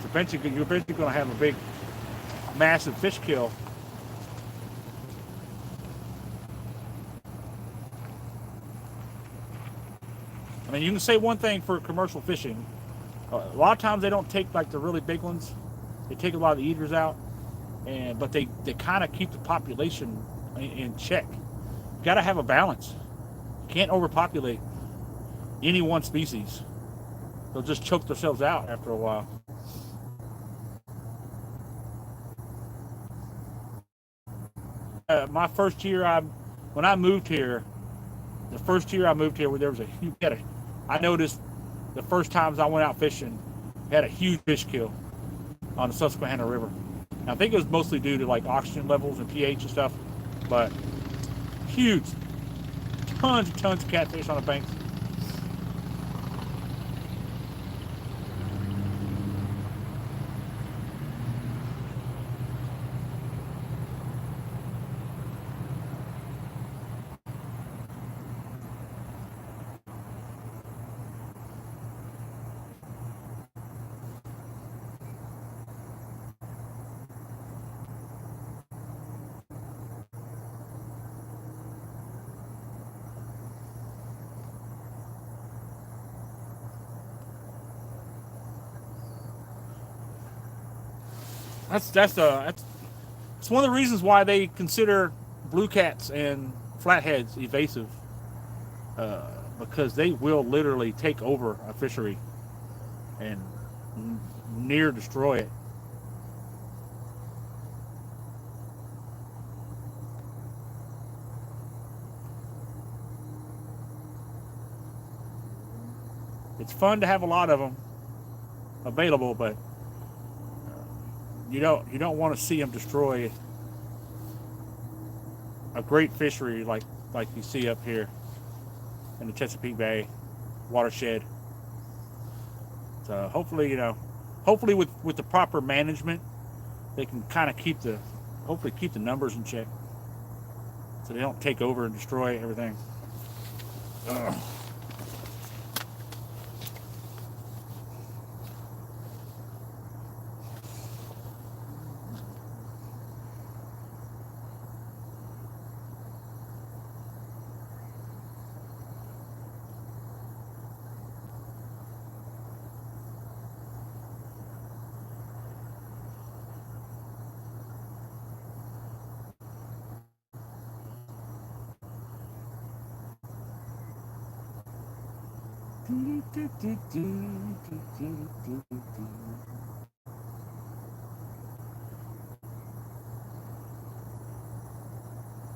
So eventually you're going to have a big, massive fish kill. I mean, you can say one thing for commercial fishing. A lot of times they don't take like the really big ones. They take a lot of the eaters out, but they kind of keep the population in check. You got to have a balance. You can't overpopulate any one species. They'll just choke themselves out after a while. My first year, when I moved here, the first year I moved here, where there was I noticed the first times I went out fishing, had a huge fish kill on the Susquehanna River. And I think it was mostly due to like oxygen levels and pH and stuff, but huge, tons of catfish on the banks. That's one of the reasons why they consider blue cats and flatheads evasive, because they will literally take over a fishery and near destroy it. It's fun to have a lot of them available, but you don't want to see them destroy a great fishery like you see up here in the Chesapeake Bay watershed. So hopefully with the proper management, they can kind of keep the numbers in check, so they don't take over and destroy everything. Ugh.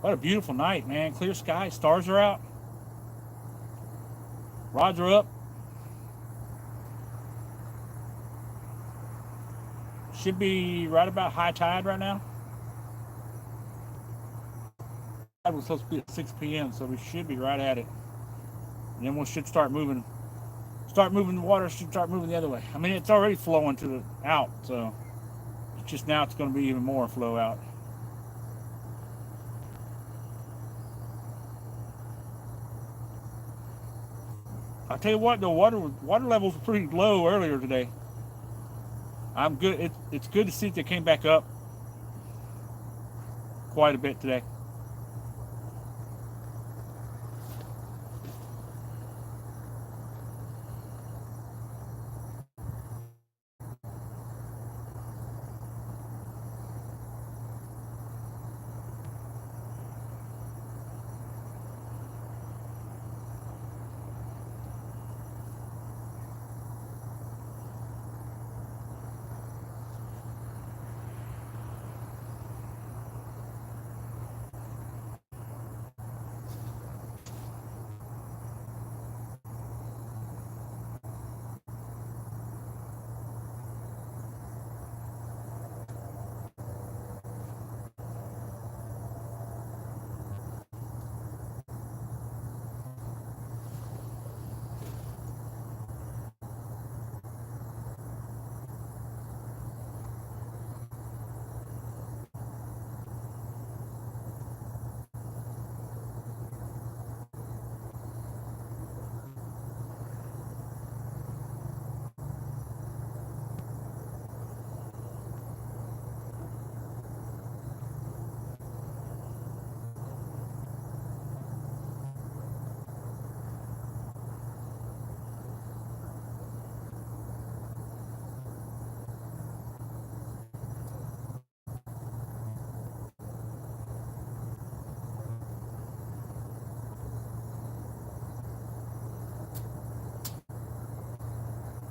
What a beautiful night, man. Clear sky, stars are out. Rods are up. Should be right about high tide right now. Tide was supposed to be at 6 p.m., so we should be right at it. And then we should start moving. Start moving. The water should start moving the other way. I mean, it's already flowing to the out, so it's just now it's going to be even more flow out. I tell you what, the water levels were pretty low earlier today. I'm good. It's good to see that they came back up quite a bit today.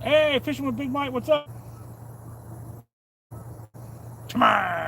Hey, Fishing with Big Mike, what's up? Come on.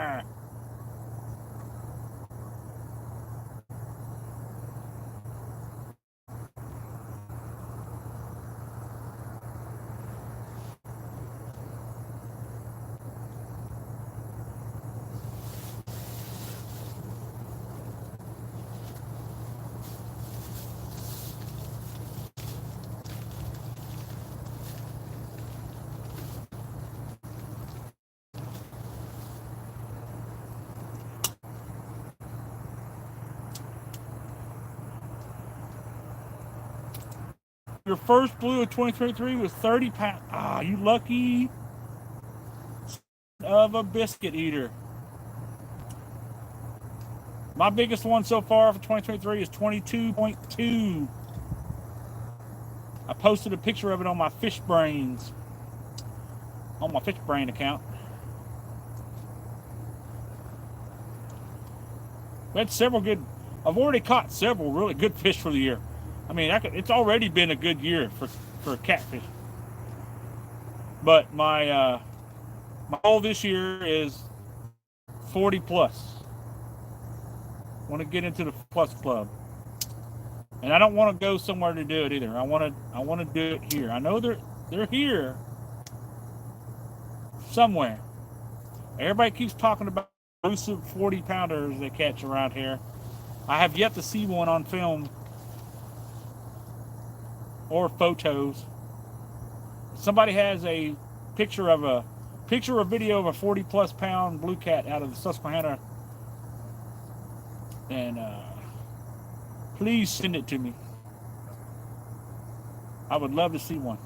Your first blue of 2023 was 30 pounds. Ah, you lucky of a biscuit eater. My biggest one so far for 2023 is 22.2. I posted a picture of it on my Fish Brains, on my Fish Brain account. We had several good, I've already caught several really good fish for the year. I mean, it's already been a good year for catfish. But my goal this year is 40 plus. I want to get into the plus club, and I don't want to go somewhere to do it either. I want to do it here. I know they're here somewhere. Everybody keeps talking about elusive 40 pounders they catch around here. I have yet to see one on film or photos. Somebody has a picture or video of a 40 plus pound blue cat out of the Susquehanna, and please send it to me. I would love to see one.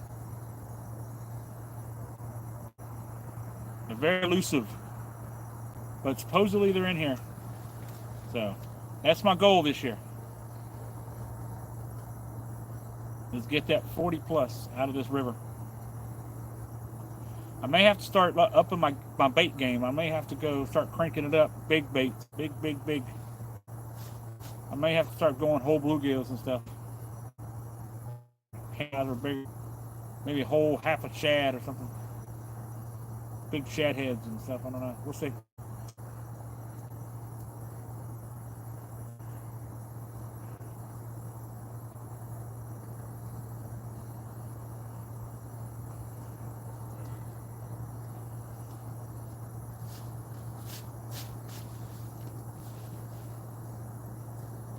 They're very elusive, but supposedly they're in here. So that's my goal this year. Is get that 40 plus out of this river. I may have to start upping my bait game. I may have to go start cranking it up. Big baits. Big. I may have to start going whole bluegills and stuff. Or big, maybe a whole half a shad or something. Big shad heads and stuff. I don't know. We'll see.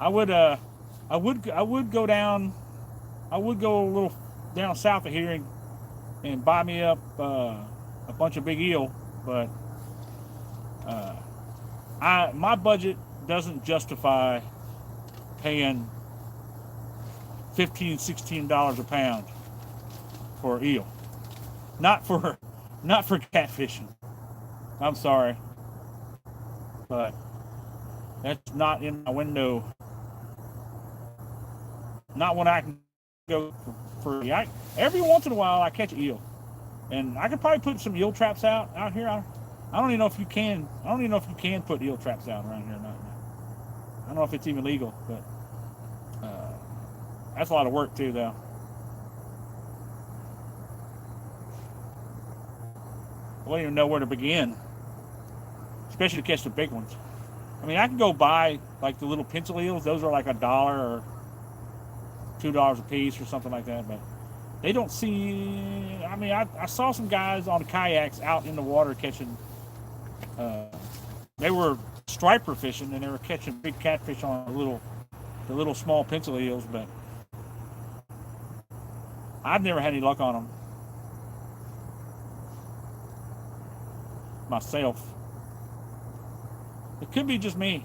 I would go down. I would go a little down south of here and buy me up a bunch of big eel, but uh, my budget doesn't justify paying $15-16 a pound for eel. Not for catfishing. I'm sorry, but that's not in my window. Not when I can go for every once in a while I catch eel, and I could probably put some eel traps out here. I don't even know if you can. I don't even know if you can put eel traps out around here or not. I don't know if it's even legal, but that's a lot of work too, though. I wouldn't even know where to begin, especially to catch the big ones. I mean, I can go buy like the little pencil eels. Those are like $1 or $2 a piece or something like that, but they don't see. I mean, I saw some guys on kayaks out in the water catching. They were striper fishing and they were catching big catfish on the little small pencil eels, but I've never had any luck on them myself. It could be just me.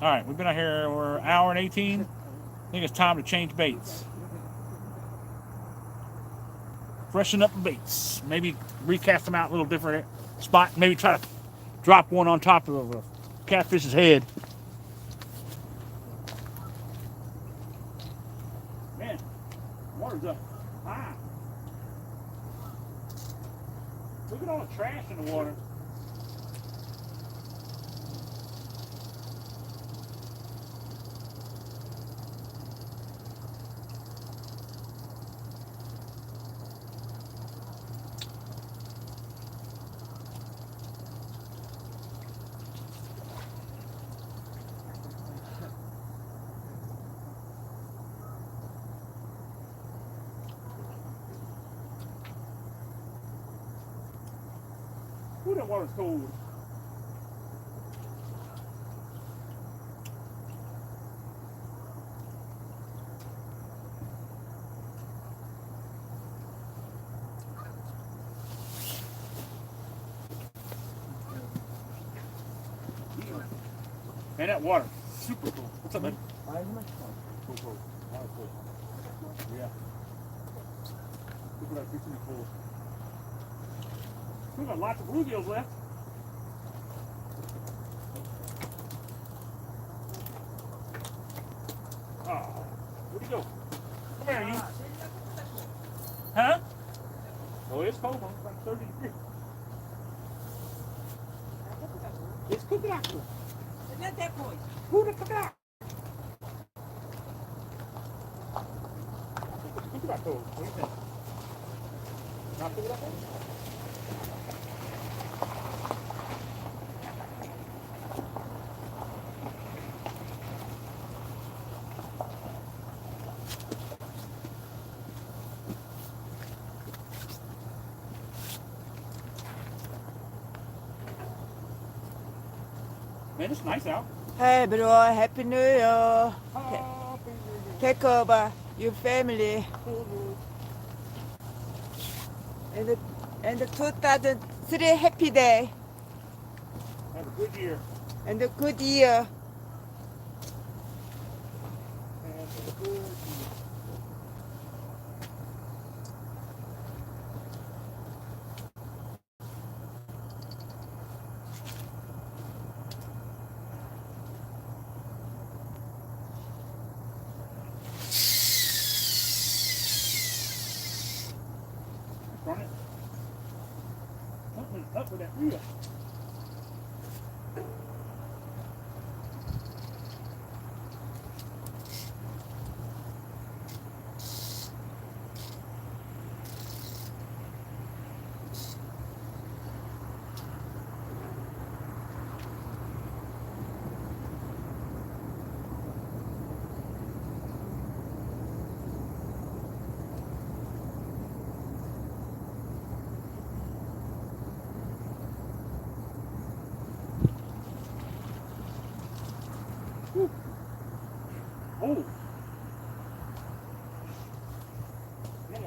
All right, we've been out here, we're an hour and 18. I think it's time to change baits. Freshen up the baits. Maybe recast them out a little different spot. Maybe try to drop one on top of a catfish's head. Man, water's up high. Look at all the trash in the water. Ooh, that water's cold. Man, that water, super cool. What's up, man? Cool, cool. Water cool. Yeah. Look at that fishing cool. We've got lots of bluegills left. Oh, where'd he go? Come here, you. Huh? Oh, it's cold. It's like 30 degrees. It's cooking out. Let that boy. Who the fuck out? Cooking out cold. What do you think? Not cooking out cold? Man, it's nice out. Hey, bro, Happy New Year. Oh, Take over your family. And the 2003 happy day have a good year. and a good year. Have a good year. Run it. Something's up with that reel.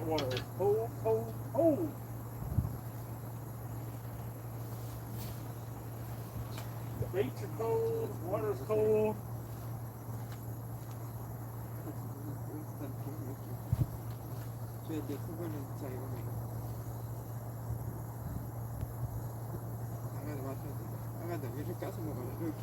That water is cold, cold, cold. The baits are cold, the water is cold.ช่วยเด็กเขาก็เลยใจว่าไง아가도 이렇게 까서 먹어라 이렇게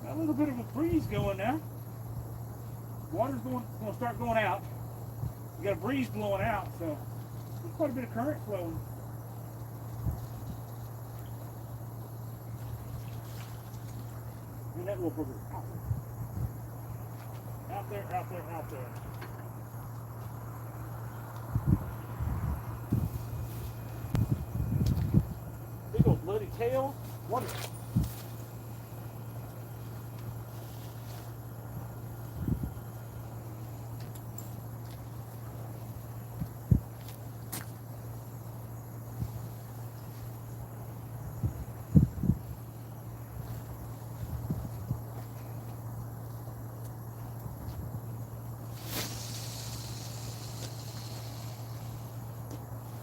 A little bit of a breeze going now. Water's going to start going out. You got a breeze blowing out, so there's quite a bit of current flowing. And that little booger out there. Out there, out there, out there. Big old bloody tail. What is it?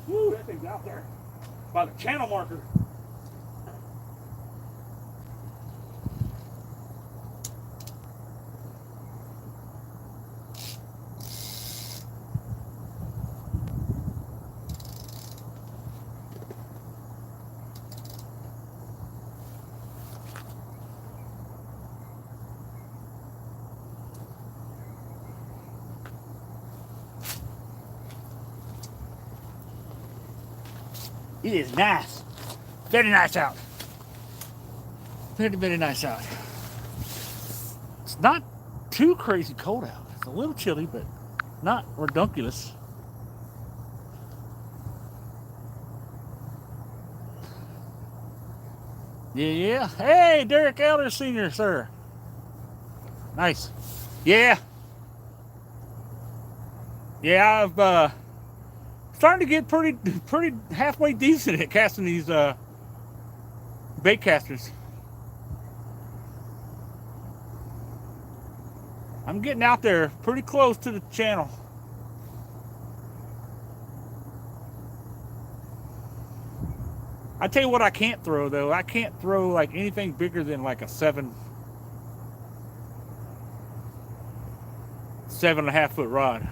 Woo, that thing's out there by the channel marker. It is nice. Very nice out. Very, very nice out. It's not too crazy cold out. It's a little chilly, but not redunculous. Yeah. Hey, Derek Elder Sr., sir. Nice. Yeah. Yeah, I've starting to get pretty halfway decent at casting these bait casters. I'm getting out there pretty close to the channel. I tell you what I can't throw though. I can't throw like anything bigger than like a 7.5 foot rod.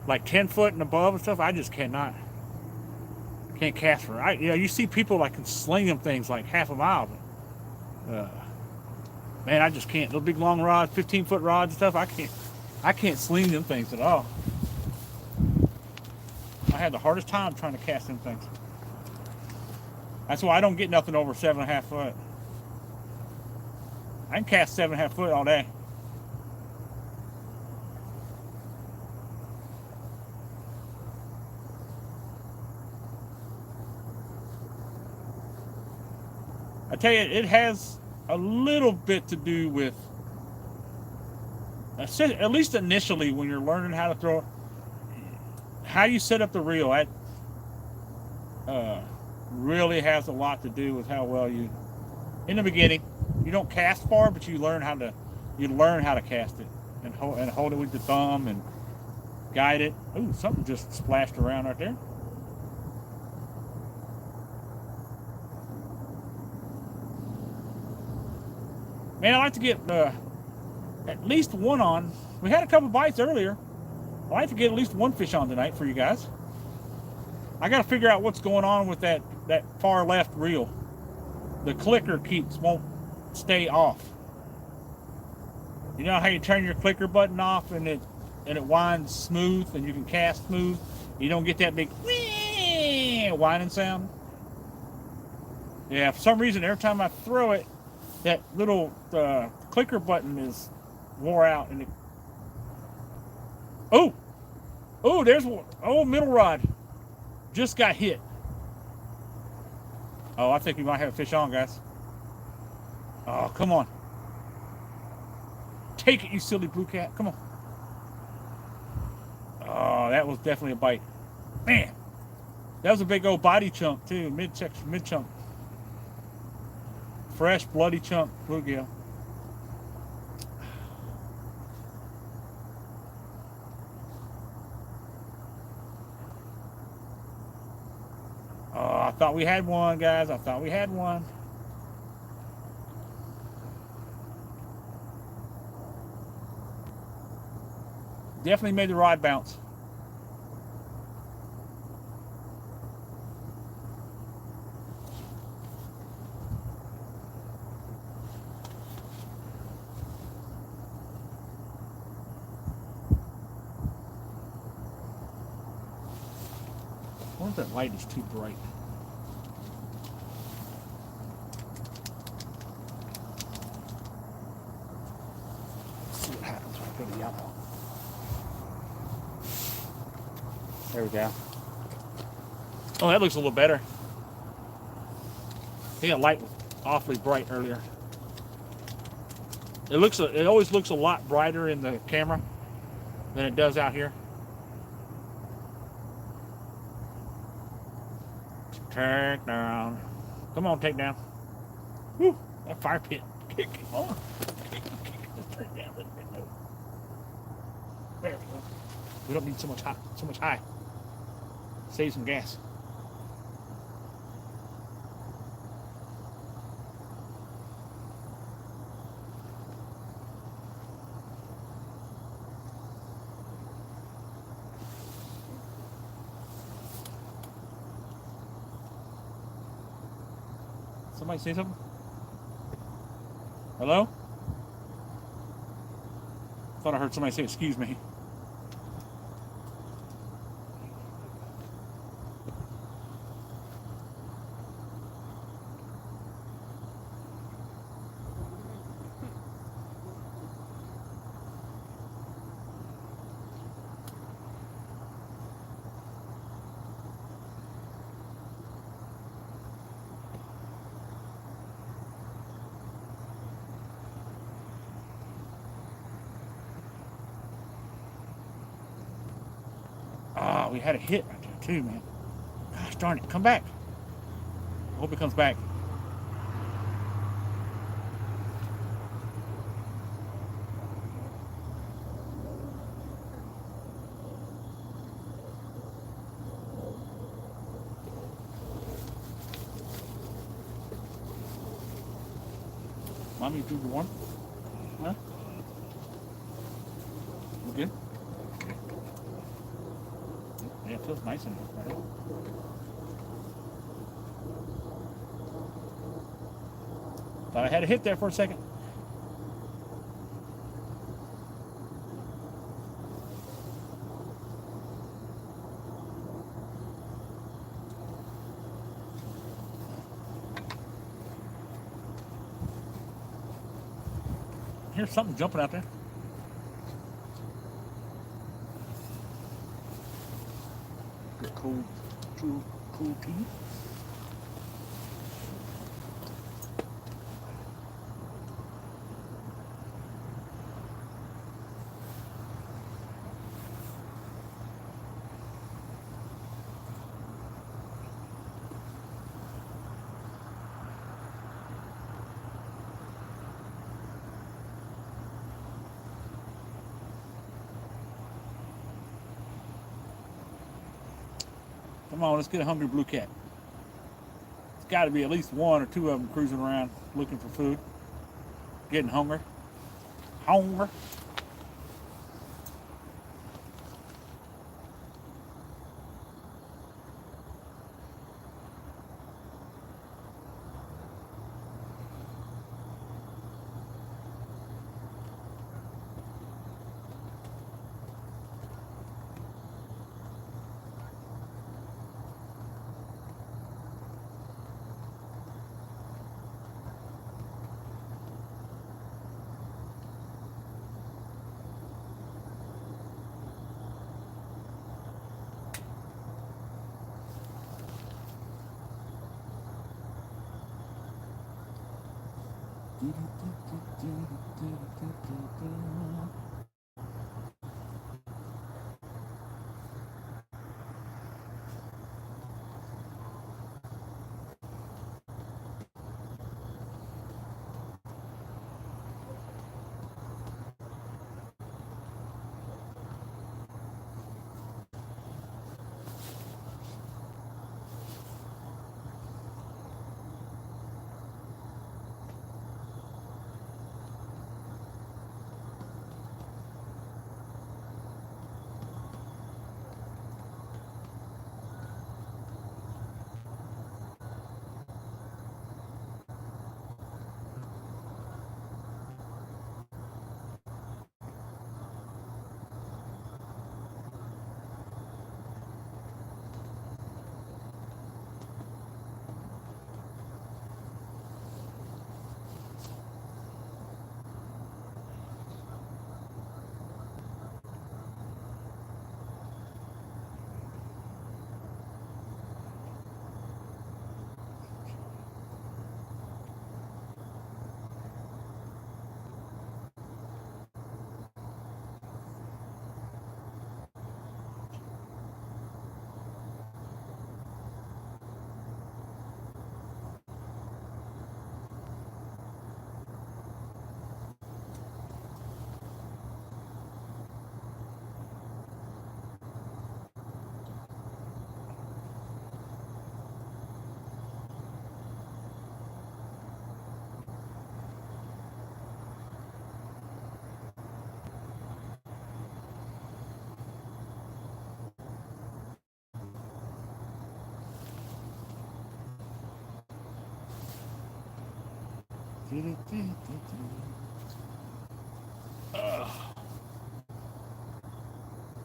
Like 10 foot and above and stuff, I just can't cast for it. You see people like can sling them things like half a mile, but man, I just can't. Those big long rods, 15-foot rods and stuff, I can't sling them things at all. I had the hardest time trying to cast them things. That's why I don't get nothing over 7.5 foot. I can cast 7.5 foot all day. I tell you, it has a little bit to do with, at least initially when you're learning how to throw, how you set up the reel. That really has a lot to do with how well you, in the beginning, you don't cast far, but you learn how to cast it and hold it with your thumb and guide it. Ooh, something just splashed around right there. Man, I like to get at least one on. We had a couple bites earlier. I like to get at least one fish on tonight for you guys. I got to figure out what's going on with that far left reel. The clicker won't stay off. You know how you turn your clicker button off and it winds smooth and you can cast smooth? You don't get that big whining sound? Yeah, for some reason, every time I throw it, that little clicker button is wore out. And oh, there's one. Oh, middle rod just got hit. Oh, I think we might have a fish on, guys. Oh, come on. Take it, you silly blue cat. Come on. Oh, that was definitely a bite. Man, that was a big old body chunk, too. Mid chunk. Fresh, bloody chunk, bluegill. Oh, I thought we had one, guys. I thought we had one. Definitely made the rod bounce. I wonder if that light is too bright. Let's see what happens when I go to yellow. There we go. Oh, that looks a little better. I think that light was awfully bright earlier. It always looks a lot brighter in the camera than it does out here. Take down. Come on, take down. Whew, that fire pit. Kick on. Let's turn it down a little bit. No. There we go. We don't need so much high. Save some gas. Somebody say something? Hello? Thought I heard somebody say excuse me. Ah, we had a hit right there too, man. Gosh darn it, come back. I hope it comes back. Mommy, do you want? Huh? You good? Yeah, it feels nice in here, right? Thought I had a hit there for a second. Here's something jumping out there. Good cool tea. Come on, let's get a hungry blue cat. It's got to be at least one or two of them cruising around looking for food, getting hungry. Hunger.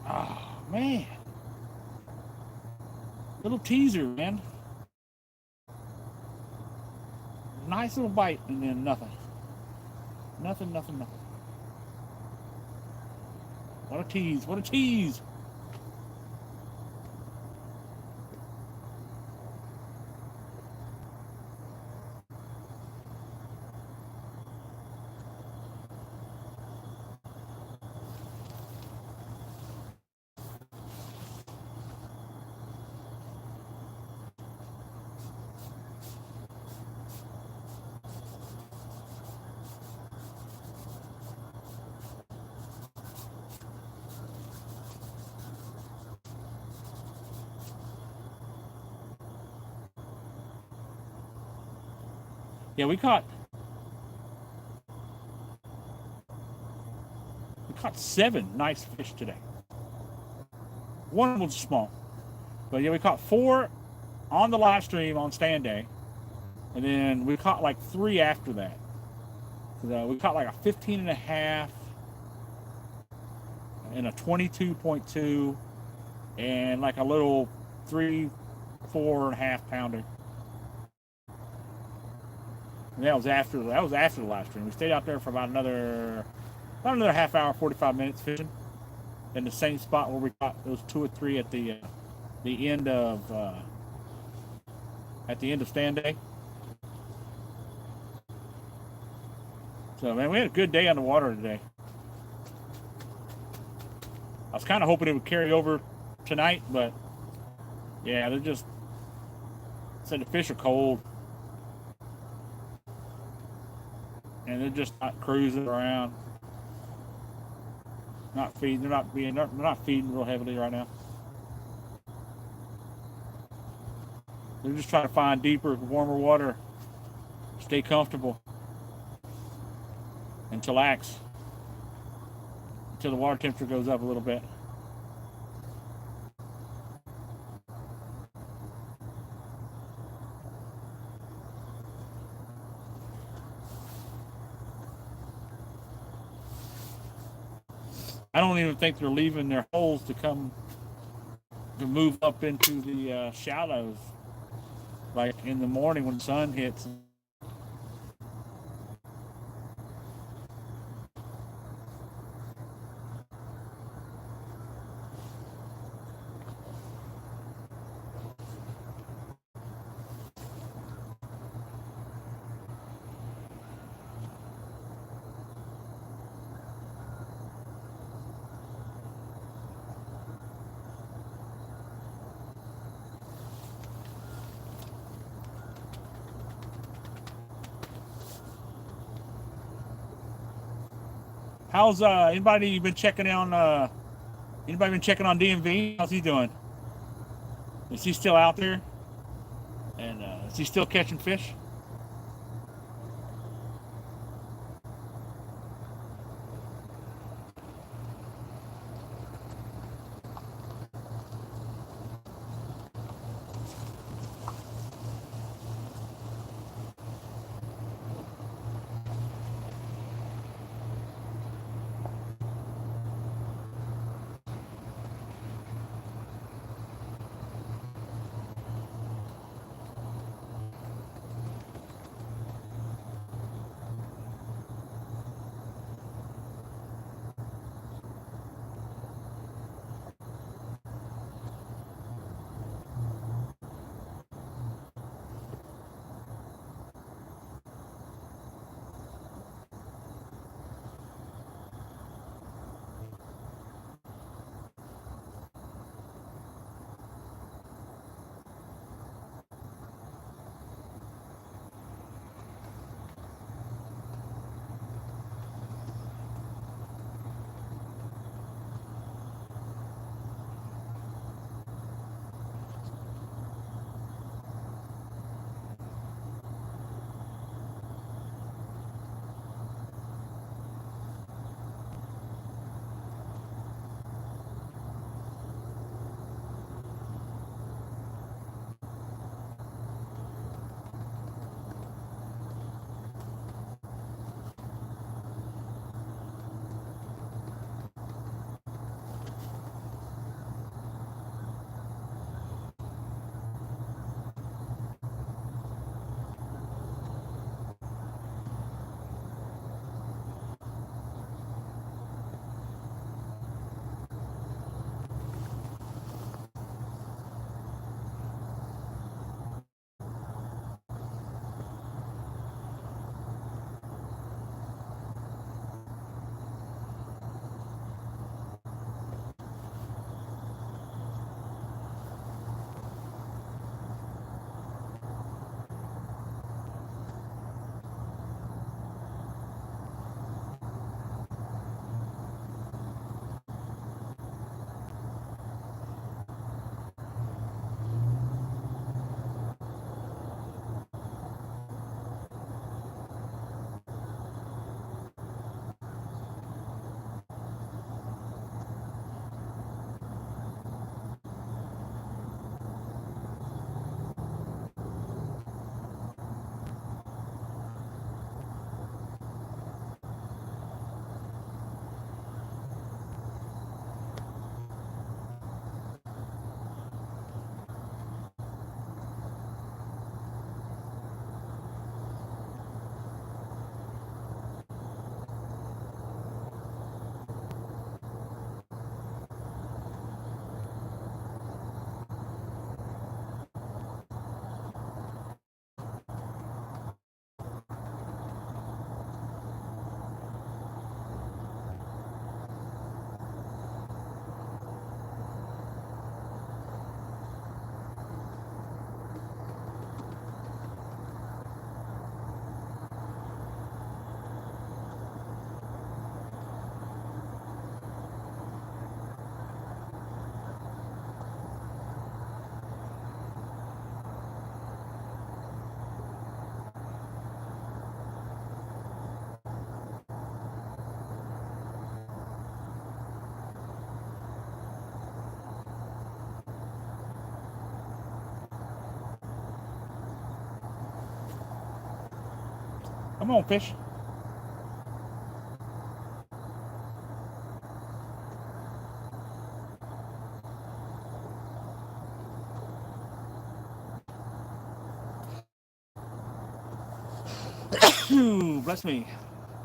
Oh, man. Little teaser, man. Nice little bite and then nothing. Nothing. What a tease. What a tease. Yeah, we caught 7 nice fish today. One was small. But yeah, we caught 4 on the live stream on stand day. And then we caught like 3 after that. So we caught like a 15 and a half and a 22.2 and like a little 3, 4.5 pounder. And that was after the live stream. We stayed out there for about another half hour, 45 minutes fishing in the same spot where we caught those 2 or 3 at the end of stand day. So man, we had a good day on the water today. I was kind of hoping it would carry over tonight, but yeah, they're just said the fish are cold. And they're just not cruising around, not feeding. They're not feeding real heavily right now. They're just trying to find deeper, warmer water, stay comfortable, and chillax until the water temperature goes up a little bit. I don't even think they're leaving their holes to move up into the shallows, like in the morning when the sun hits. How's anybody been checking on anybody been checking on DMV? How's he doing? Is he still out there? And is he still catching fish? Come on, fish. Ooh, bless me.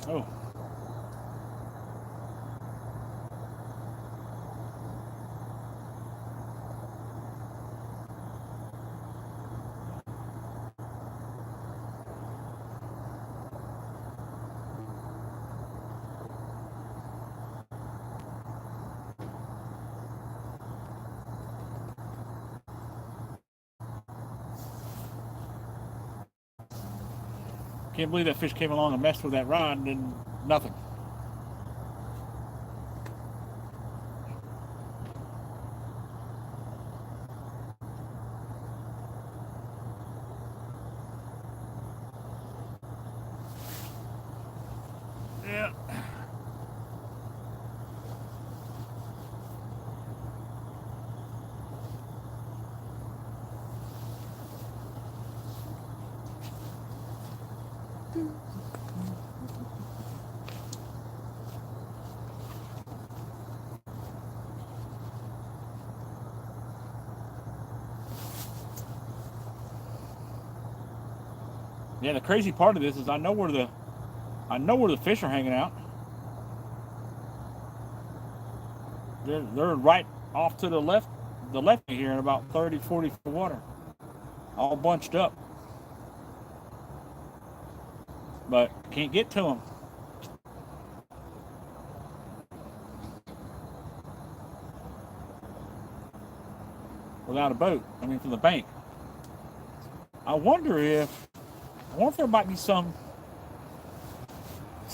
Oh. Can't believe that fish came along and messed with that rod and then nothing. Yeah, the crazy part of this is I know where the fish are hanging out. They're right off to the left here in about 30, 40 feet of water, all bunched up. But can't get to them. Without a boat, from the bank. I wonder if there might be some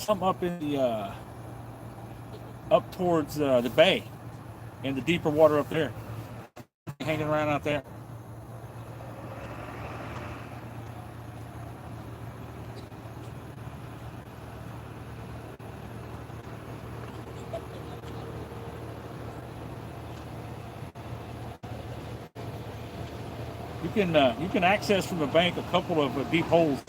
up in the up towards the bay, in the deeper water up there, hanging around out there. You can access from the bank a couple of deep holes.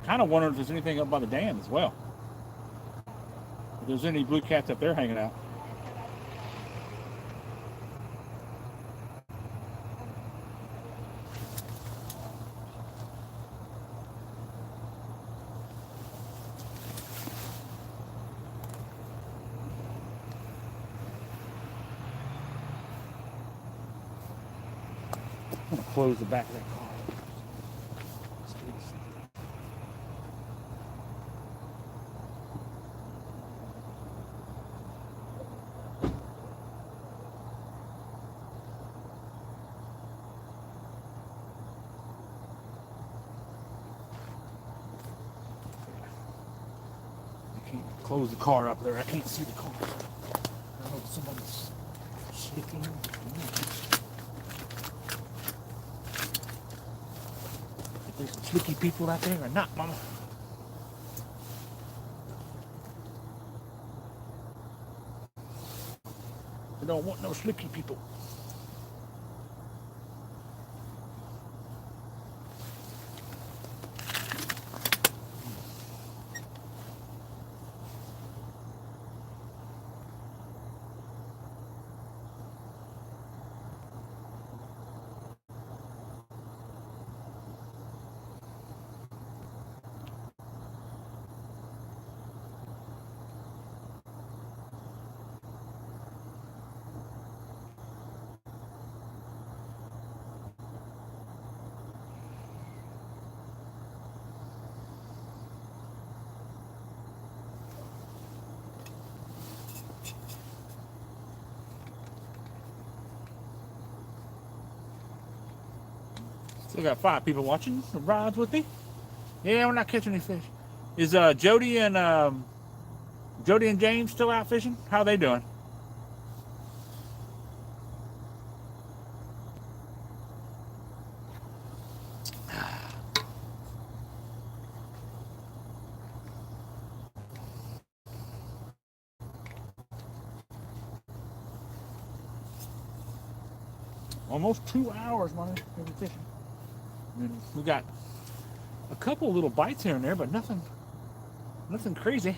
Kind of wonder if there's anything up by the dam as well. If there's any blue cats up there hanging out. I'm gonna close the back of that car. Close the car up there. I can't see the car. I don't know if somebody's sneaking. If there's some slicky people out there or not, Mama. I don't want no slicky people. Still got 5 people watching the rides with me. Yeah, we're not catching any fish. Is Jody and James still out fishing? How are they doing? Almost 2 hours, man, of fishing. And we got a couple little bites here and there, but nothing crazy.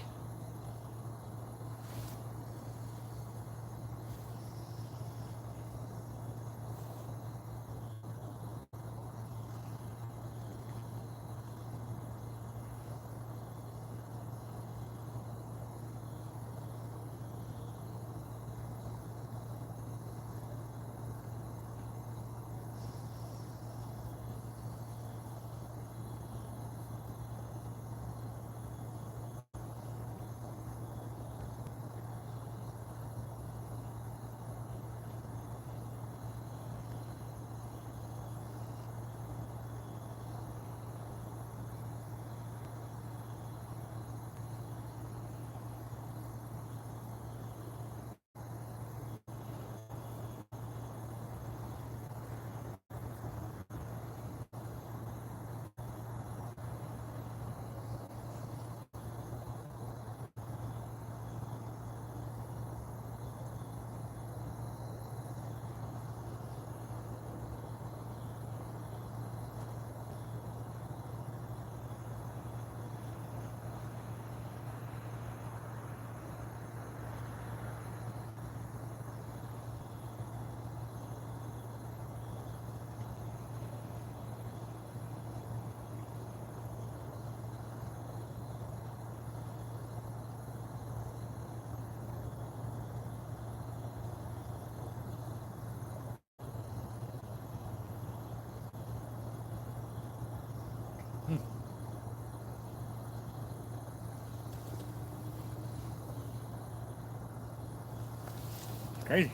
Crazy.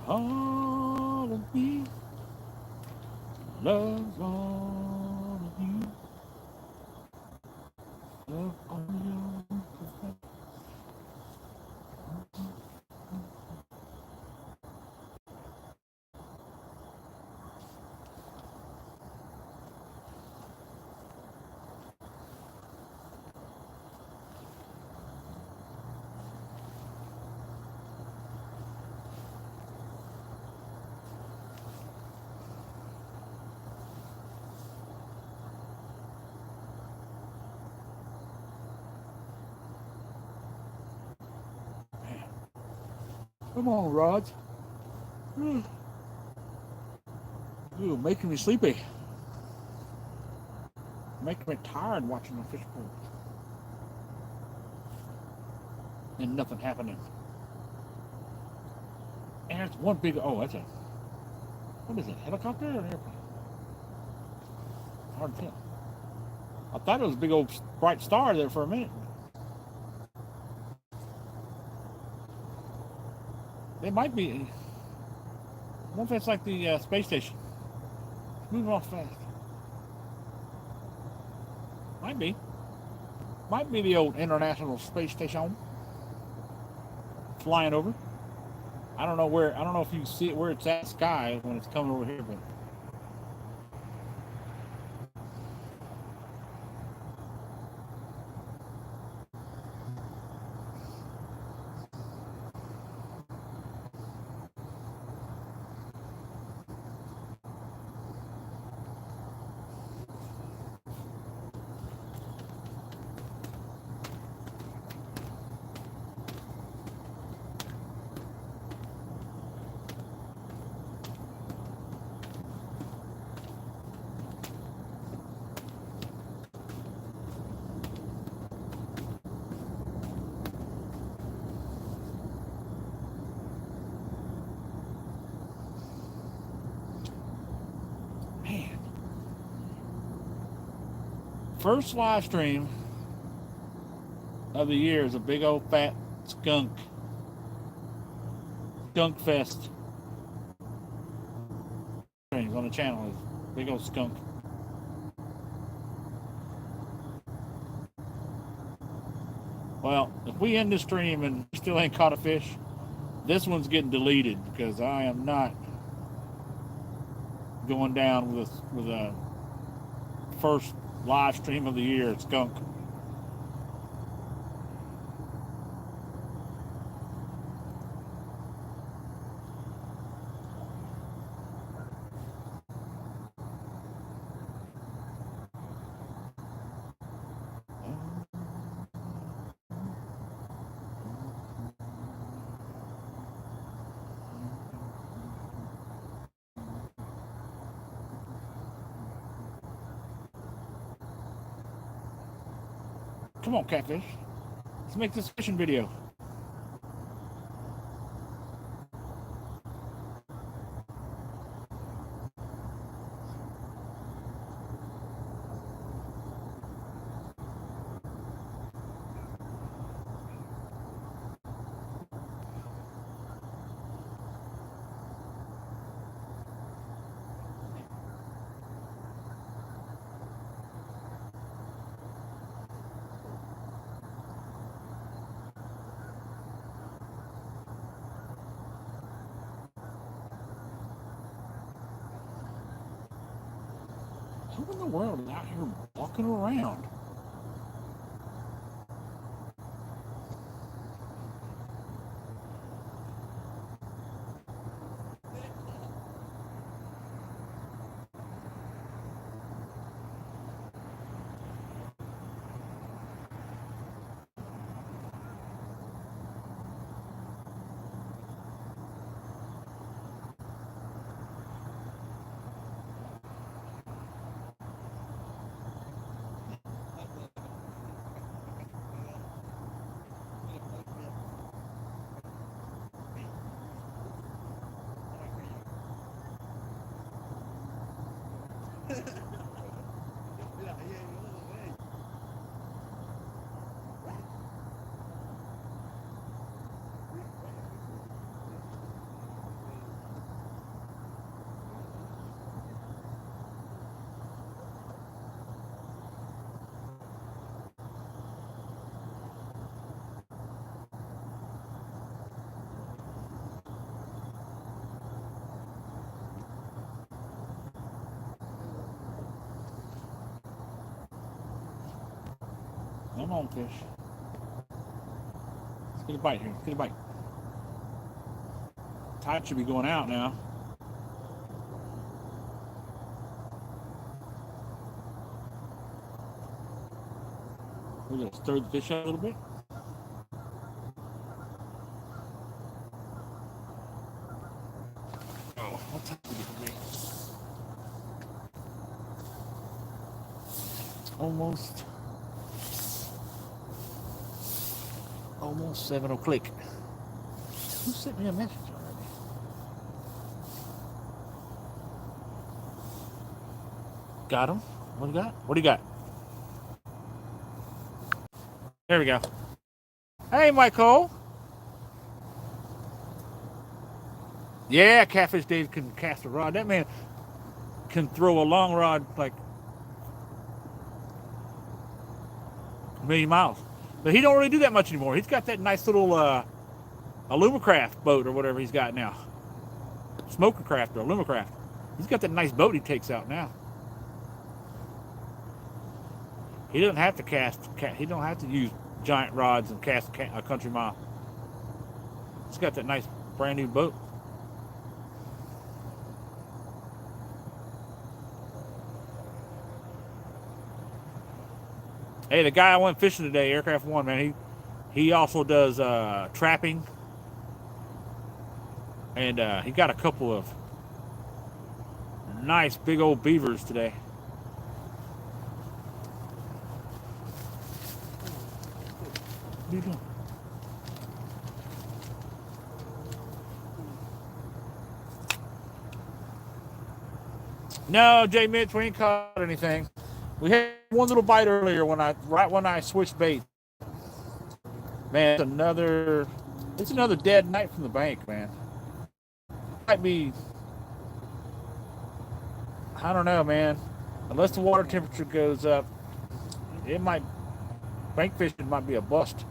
All of me loves all of you. Love all your Come on, Rods. Ooh, making me sleepy. Making me tired watching the fish pool. And nothing happening. And it's one big, oh, that's a, what is it, helicopter or an airplane? Hard to tell. I thought it was a big old bright star there for a minute. It might be, I wonder if it's like the space station. It's moving off fast. Might be. Might be the old International Space Station flying over. I don't know where, I don't know if you see it where it's at sky when it's coming over here, but man. First live stream of the year is a big old fat skunk fest streams on the channel. Is big old skunk. Well, if we end the stream and still ain't caught a fish, this one's getting deleted because I am not going down with a first live stream of the year skunk. Come on, catfish. Let's make this fishing video. Who in the world is out here walking around? Come on, fish. Let's get a bite here. Let's get a bite. Tide should be going out now. We're going to stir the fish out a little bit. Oh, what time is it today? Almost 7 o'clock. Who sent me a message already? Got him? What do you got? What do you got? There we go. Hey, Michael. Yeah, Catfish Dave can cast a rod. That man can throw a long rod like a million miles. But he don't really do that much anymore. He's got that nice little Alumacraft boat or whatever he's got now. Smokercraft or Alumacraft. He's got that nice boat he takes out now. He doesn't have to he don't have to use giant rods and cast a country mile. He's got that nice brand new boat. Hey, the guy I went fishing today, Aircraft One, man, he also does trapping. And he got a couple of nice big old beavers today. What are you doing? No, Jay Mitch, we ain't caught anything. We had one little bite earlier right when I switched bait. Man, it's another dead night from the bank, man. Might be, I don't know, man. Unless the water temperature goes up, bank fishing might be a bust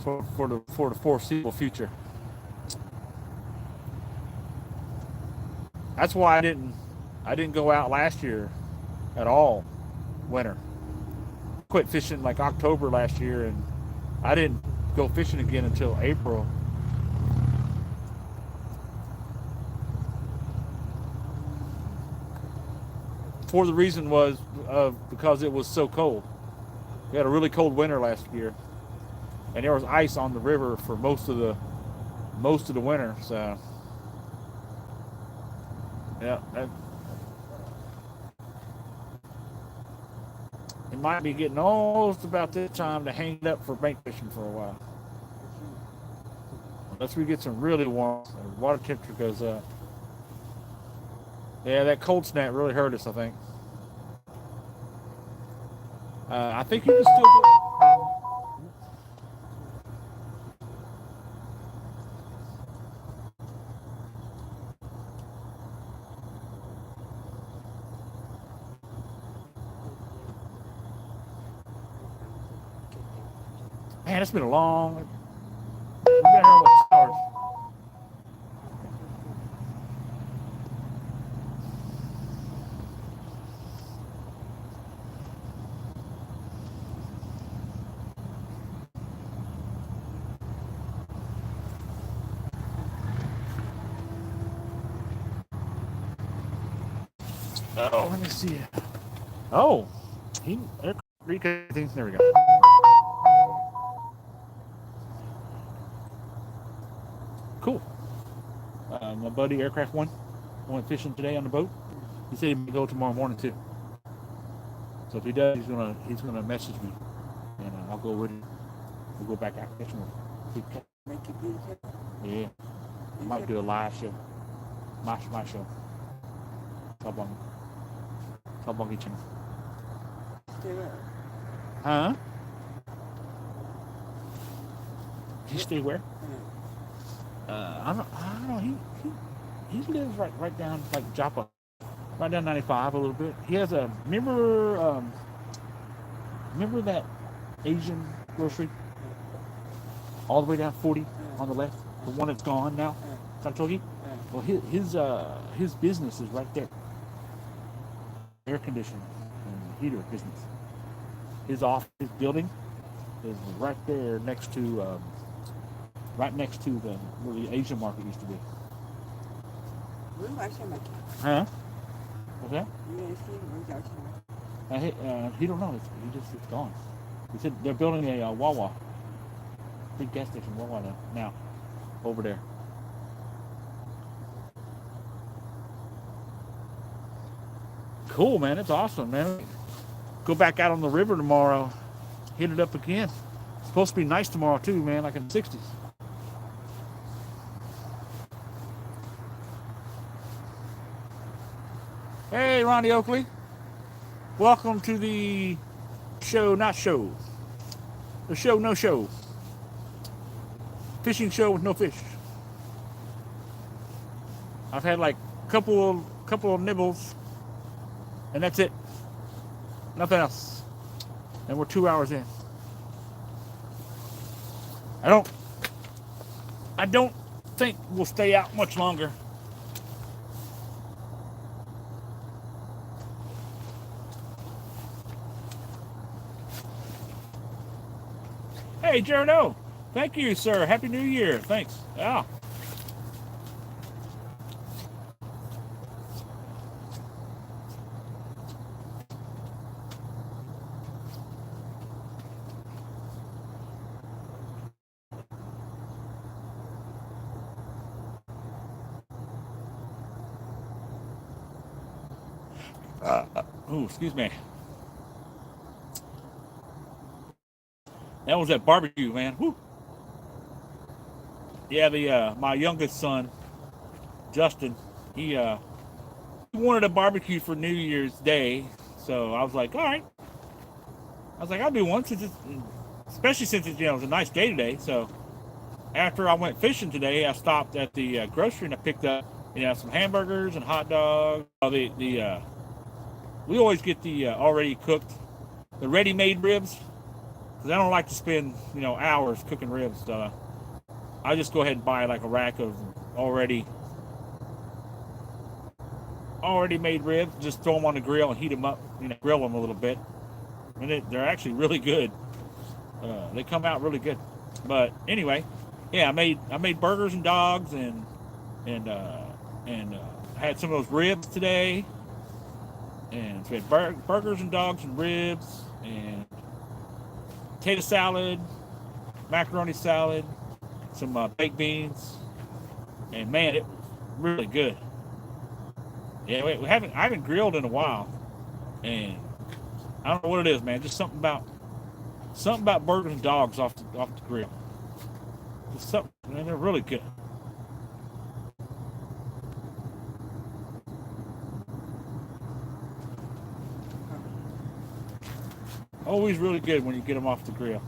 for the foreseeable future. That's why I didn't go out last year at all, winter. Quit fishing like October last year, and I didn't go fishing again until April. For the reason was because it was so cold. We had a really cold winter last year, and there was ice on the river for most of the winter. So yeah, it might be getting almost about this time to hang it up for bank fishing for a while. Unless we get some really warm, the water temperature goes up. Yeah, that cold snap really hurt us, I think. I think you can still go. Man, it's been a long. We've been here almost 2 hours. Oh, let me see. Oh, there we go. Cool. My buddy Aircraft One went fishing today on the boat. He said he might go tomorrow morning too. So if he does, he's gonna message me, and I'll go with him. We'll go back out fishing with him. Make it beautiful. Yeah, we might do a live show. My show. Tabongi channel. Stay there. Huh? He stay where? I don't know. He lives right down like Joppa, right down 95 a little bit. He has a remember that Asian grocery all the way down 40 on the left, the one that's gone now, Santogi. Well, his business is right there. Air conditioning and heater business. his office, his building is right there next to the where the Asian market used to be. Mới gọi xe mày. Huh? What's that? You ain't seen mới gọi xe mày. He don't know. It's gone. He said they're building a Wawa, big gas station Wawa now over there. Cool, man. It's awesome, man. Go back out on the river tomorrow. Hit it up again. It's supposed to be nice tomorrow too, man. Like in the 60s. Hey, Ronnie Oakley. Welcome to the show, not show. The show, no show. Fishing show with no fish. I've had like a couple of nibbles, and that's it. Nothing else. And we're 2 hours in. I don't think we'll stay out much longer. Hey, Jared O. Thank you, sir. Happy New Year. Thanks. Yeah. Excuse me. That was that barbecue, man. Woo. Yeah, my youngest son, Justin, he wanted a barbecue for New Year's Day, so I was like, all right. I was like, I'll do one, especially since it's, it's a nice day today. So after I went fishing today, I stopped at the grocery and I picked up, some hamburgers and hot dogs. We always get the already cooked, the ready-made ribs, because I don't like to spend, hours cooking ribs. I just go ahead and buy like a rack of already made ribs, just throw them on the grill and heat them up, grill them a little bit. And they're actually really good. They come out really good. But anyway, yeah, I made burgers and dogs and had some of those ribs today. And so we had burgers and dogs and ribs and potato salad, macaroni salad, some baked beans, and man, it was really good. Yeah, I haven't grilled in a while, and I don't know what it is, man. Just something about burgers and dogs off the grill. Just something, man, they're really good. Always really good when you get them off the grill.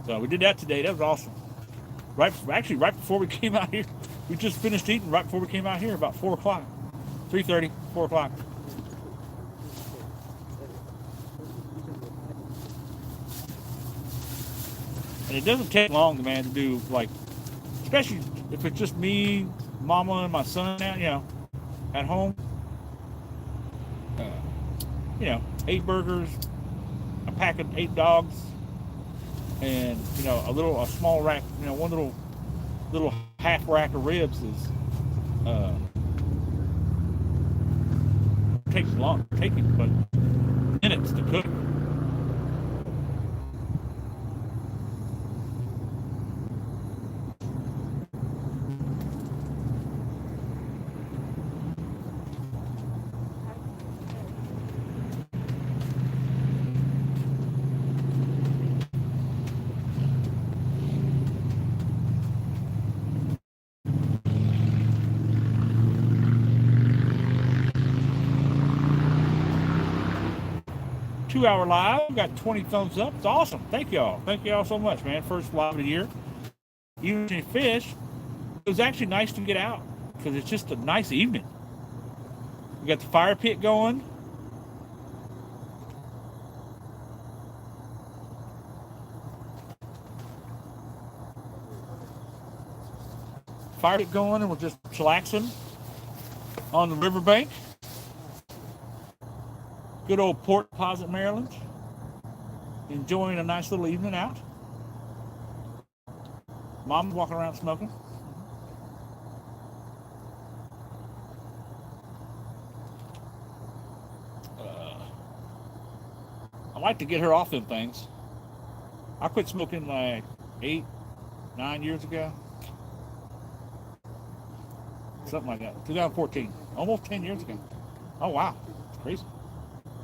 So we did that today. That was awesome. Right before we came out here, we just finished eating right before we came out here, about 4 o'clock, 3:30, 4 o'clock. And it doesn't take long, man, to do, like, especially if it's just me, Mama, and my son out, at home. 8 burgers, a pack of 8 dogs, and a small rack, one little half rack of ribs is takes but minutes to cook. 2 hour live, got 20 thumbs up. It's awesome. Thank y'all so much, man. First live of the year. Even if you fish, it was actually nice to get out because it's just a nice evening. We got the fire pit going. Fire pit going, and we're just chillaxing on the riverbank. Good old Port Deposit, Maryland. enjoying a nice little evening out. Mom's walking around smoking. I like to get her off them things. I quit smoking like 8, 9 years ago. Something like that. 2014. Almost 10 years ago. Oh, wow. It's crazy.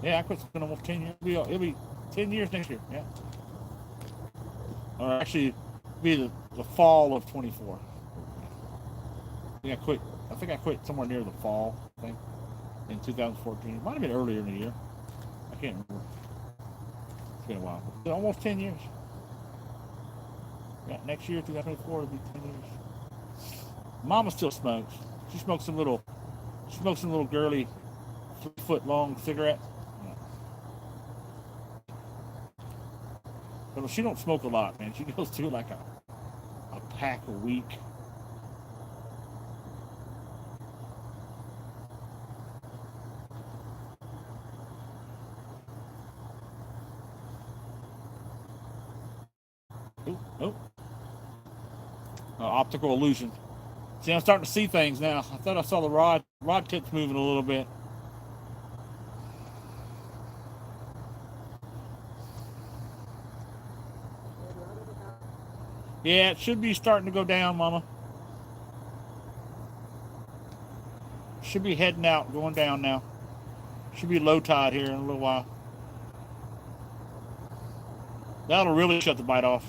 Yeah, I quit smoking almost 10 years. It'll be 10 years next year. Yeah. Or actually, it'll be the fall of 24. I think I quit somewhere near the fall, I think, in 2014. It might have been earlier in the year. I can't remember. It's been a while. It's almost 10 years. Yeah, next year, 2024, it'll be 10 years. Mama still smokes. She smokes some little girly 3-foot long cigarette. Yeah. But she don't smoke a lot, man. She goes through like a pack a week. Oh. Optical illusion. See, I'm starting to see things now. I thought I saw the rod tips moving a little bit. Yeah, it should be starting to go down, Mama. Should be heading out, going down now. Should be low tide here in a little while. That'll really shut the bite off.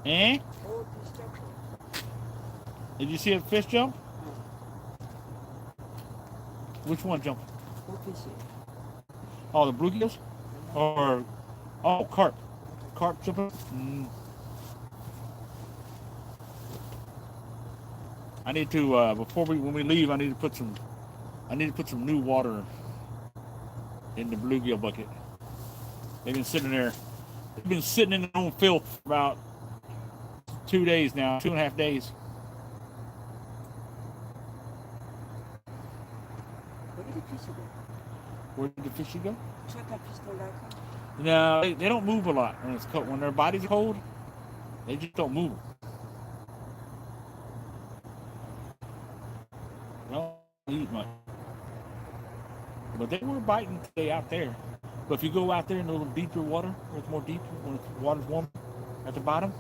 Eh? Did you see a fish jump? Which one jumped? Oh, the bluegills? Or, carp. Carp jumping? I need to, when we leave, I need to put some new water in the bluegill bucket. They've been sitting there. They've been sitting in their own filth for about 2 days now, 2.5 days. Where did the fishy go? No, they don't move a lot when it's cold. When their bodies are cold, they just don't move. They don't eat much. But they were biting today out there. But if you go out there in a little deeper water, where it's more deep, when the water's warm at the bottom,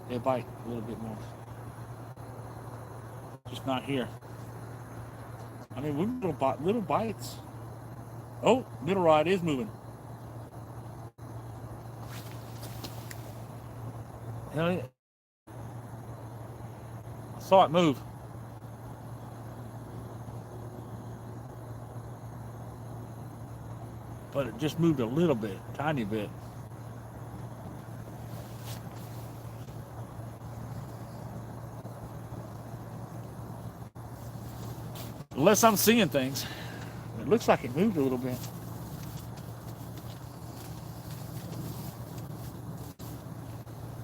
they bite a little bit more. Just not here. I mean, we little bites. Oh, middle rod is moving. I saw it move. But it just moved a little bit, tiny bit. Unless I'm seeing things. It looks like it moved a little bit.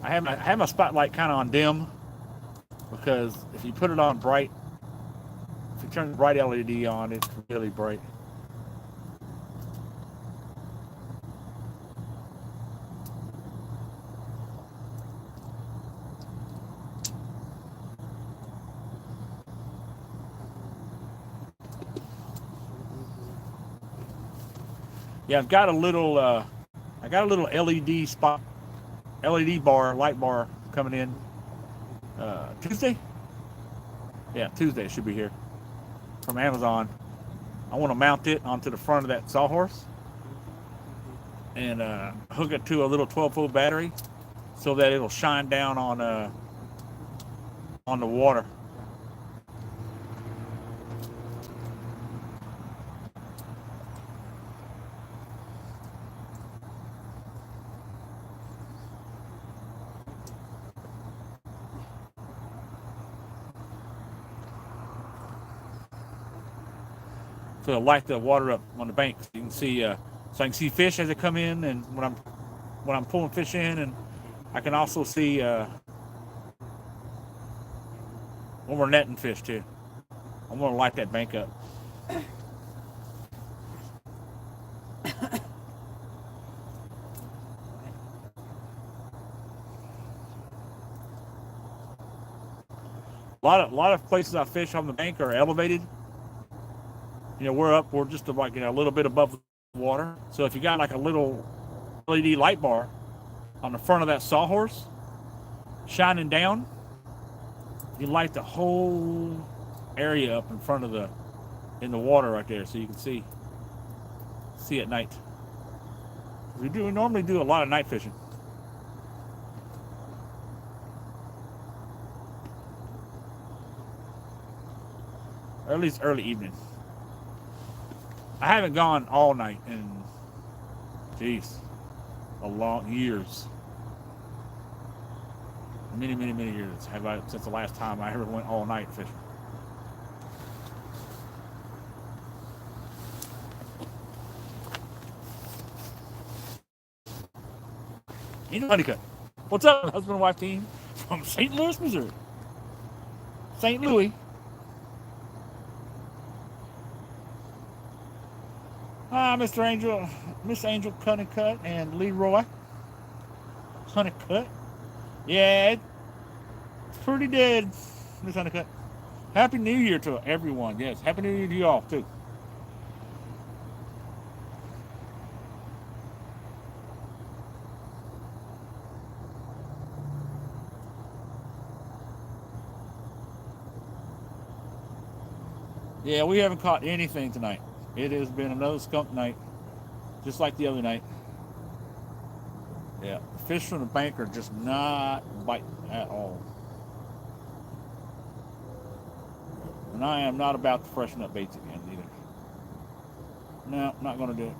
I have my spotlight kind of on dim, because if you put it on bright, if you turn the bright LED on, it's really bright. Yeah, I've got a little LED spot, LED bar, light bar coming in Tuesday. Yeah, Tuesday it should be here from Amazon. I want to mount it onto the front of that sawhorse and hook it to a little 12-volt battery so that it'll shine down on the water. So it'll light the water up on the bank. You can see, so I can see fish as they come in, and when I'm pulling fish in, and I can also see when we're netting fish too. I'm gonna light that bank up. A lot of places I fish on the bank are elevated. You know, we're just like, you know, a little bit above the water. So if you got like a little LED light bar on the front of that sawhorse shining down, you light the whole area up in front of in the water right there, so you can see at night. We normally do a lot of night fishing. Or at least early evening. I haven't gone all night in, geez, a long years. Many years since the last time I ever went all night fishing. Ain't Honeycutt. What's up, husband and wife team from St. Louis, Missouri? St. Louis. Hi, Mr. Angel, Miss Angel Honeycutt and Leroy Honeycutt. Yeah, it's pretty dead, Miss Honeycutt. Happy New Year to everyone. Yes, Happy New Year to you all too. Yeah, we haven't caught anything tonight. It has been another skunk night, just like the other night. Yeah, fish from the bank are just not biting at all. And I am not about to freshen up baits again either. No, not going to do it.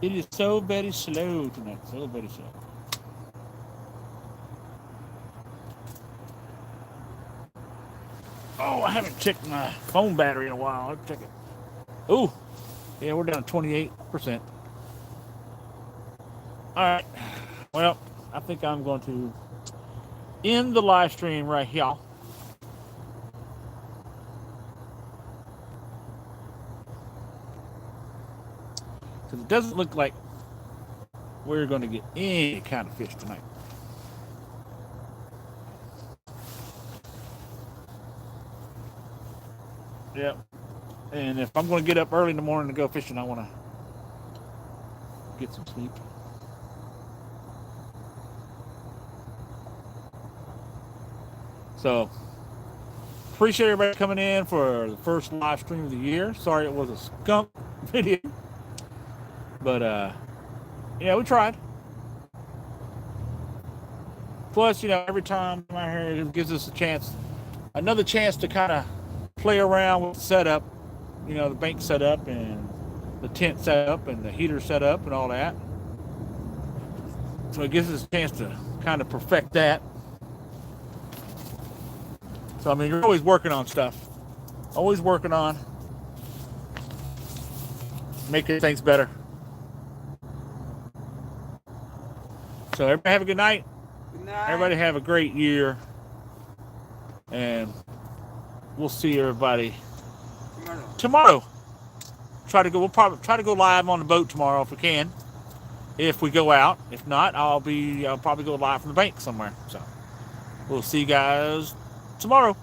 It is so very slow tonight. So very slow. Oh, I haven't checked my phone battery in a while. Let's check it. Oh, yeah, we're down to 28%. All right. Well, I think I'm going to end the live stream right here. Because it doesn't look like we're going to get any kind of fish tonight. Yep. And if I'm going to get up early in the morning to go fishing, I want to get some sleep. So, appreciate everybody coming in for the first live stream of the year. Sorry it was a skunk video. But, yeah, we tried. Plus, you know, every time I'm out here, it gives us a chance, another chance to kind of play around with the setup. You know, the bank setup and the tent setup and the heater setup and all that. So it gives us a chance to kind of perfect that. So, I mean, you're always working on stuff. Always working on making things better. So everybody have a good night. Good night. Everybody have a great year. And we'll see everybody tomorrow. We'll probably try to go live on the boat tomorrow if we can. If we go out. If not, I'll probably go live from the bank somewhere. So we'll see you guys tomorrow.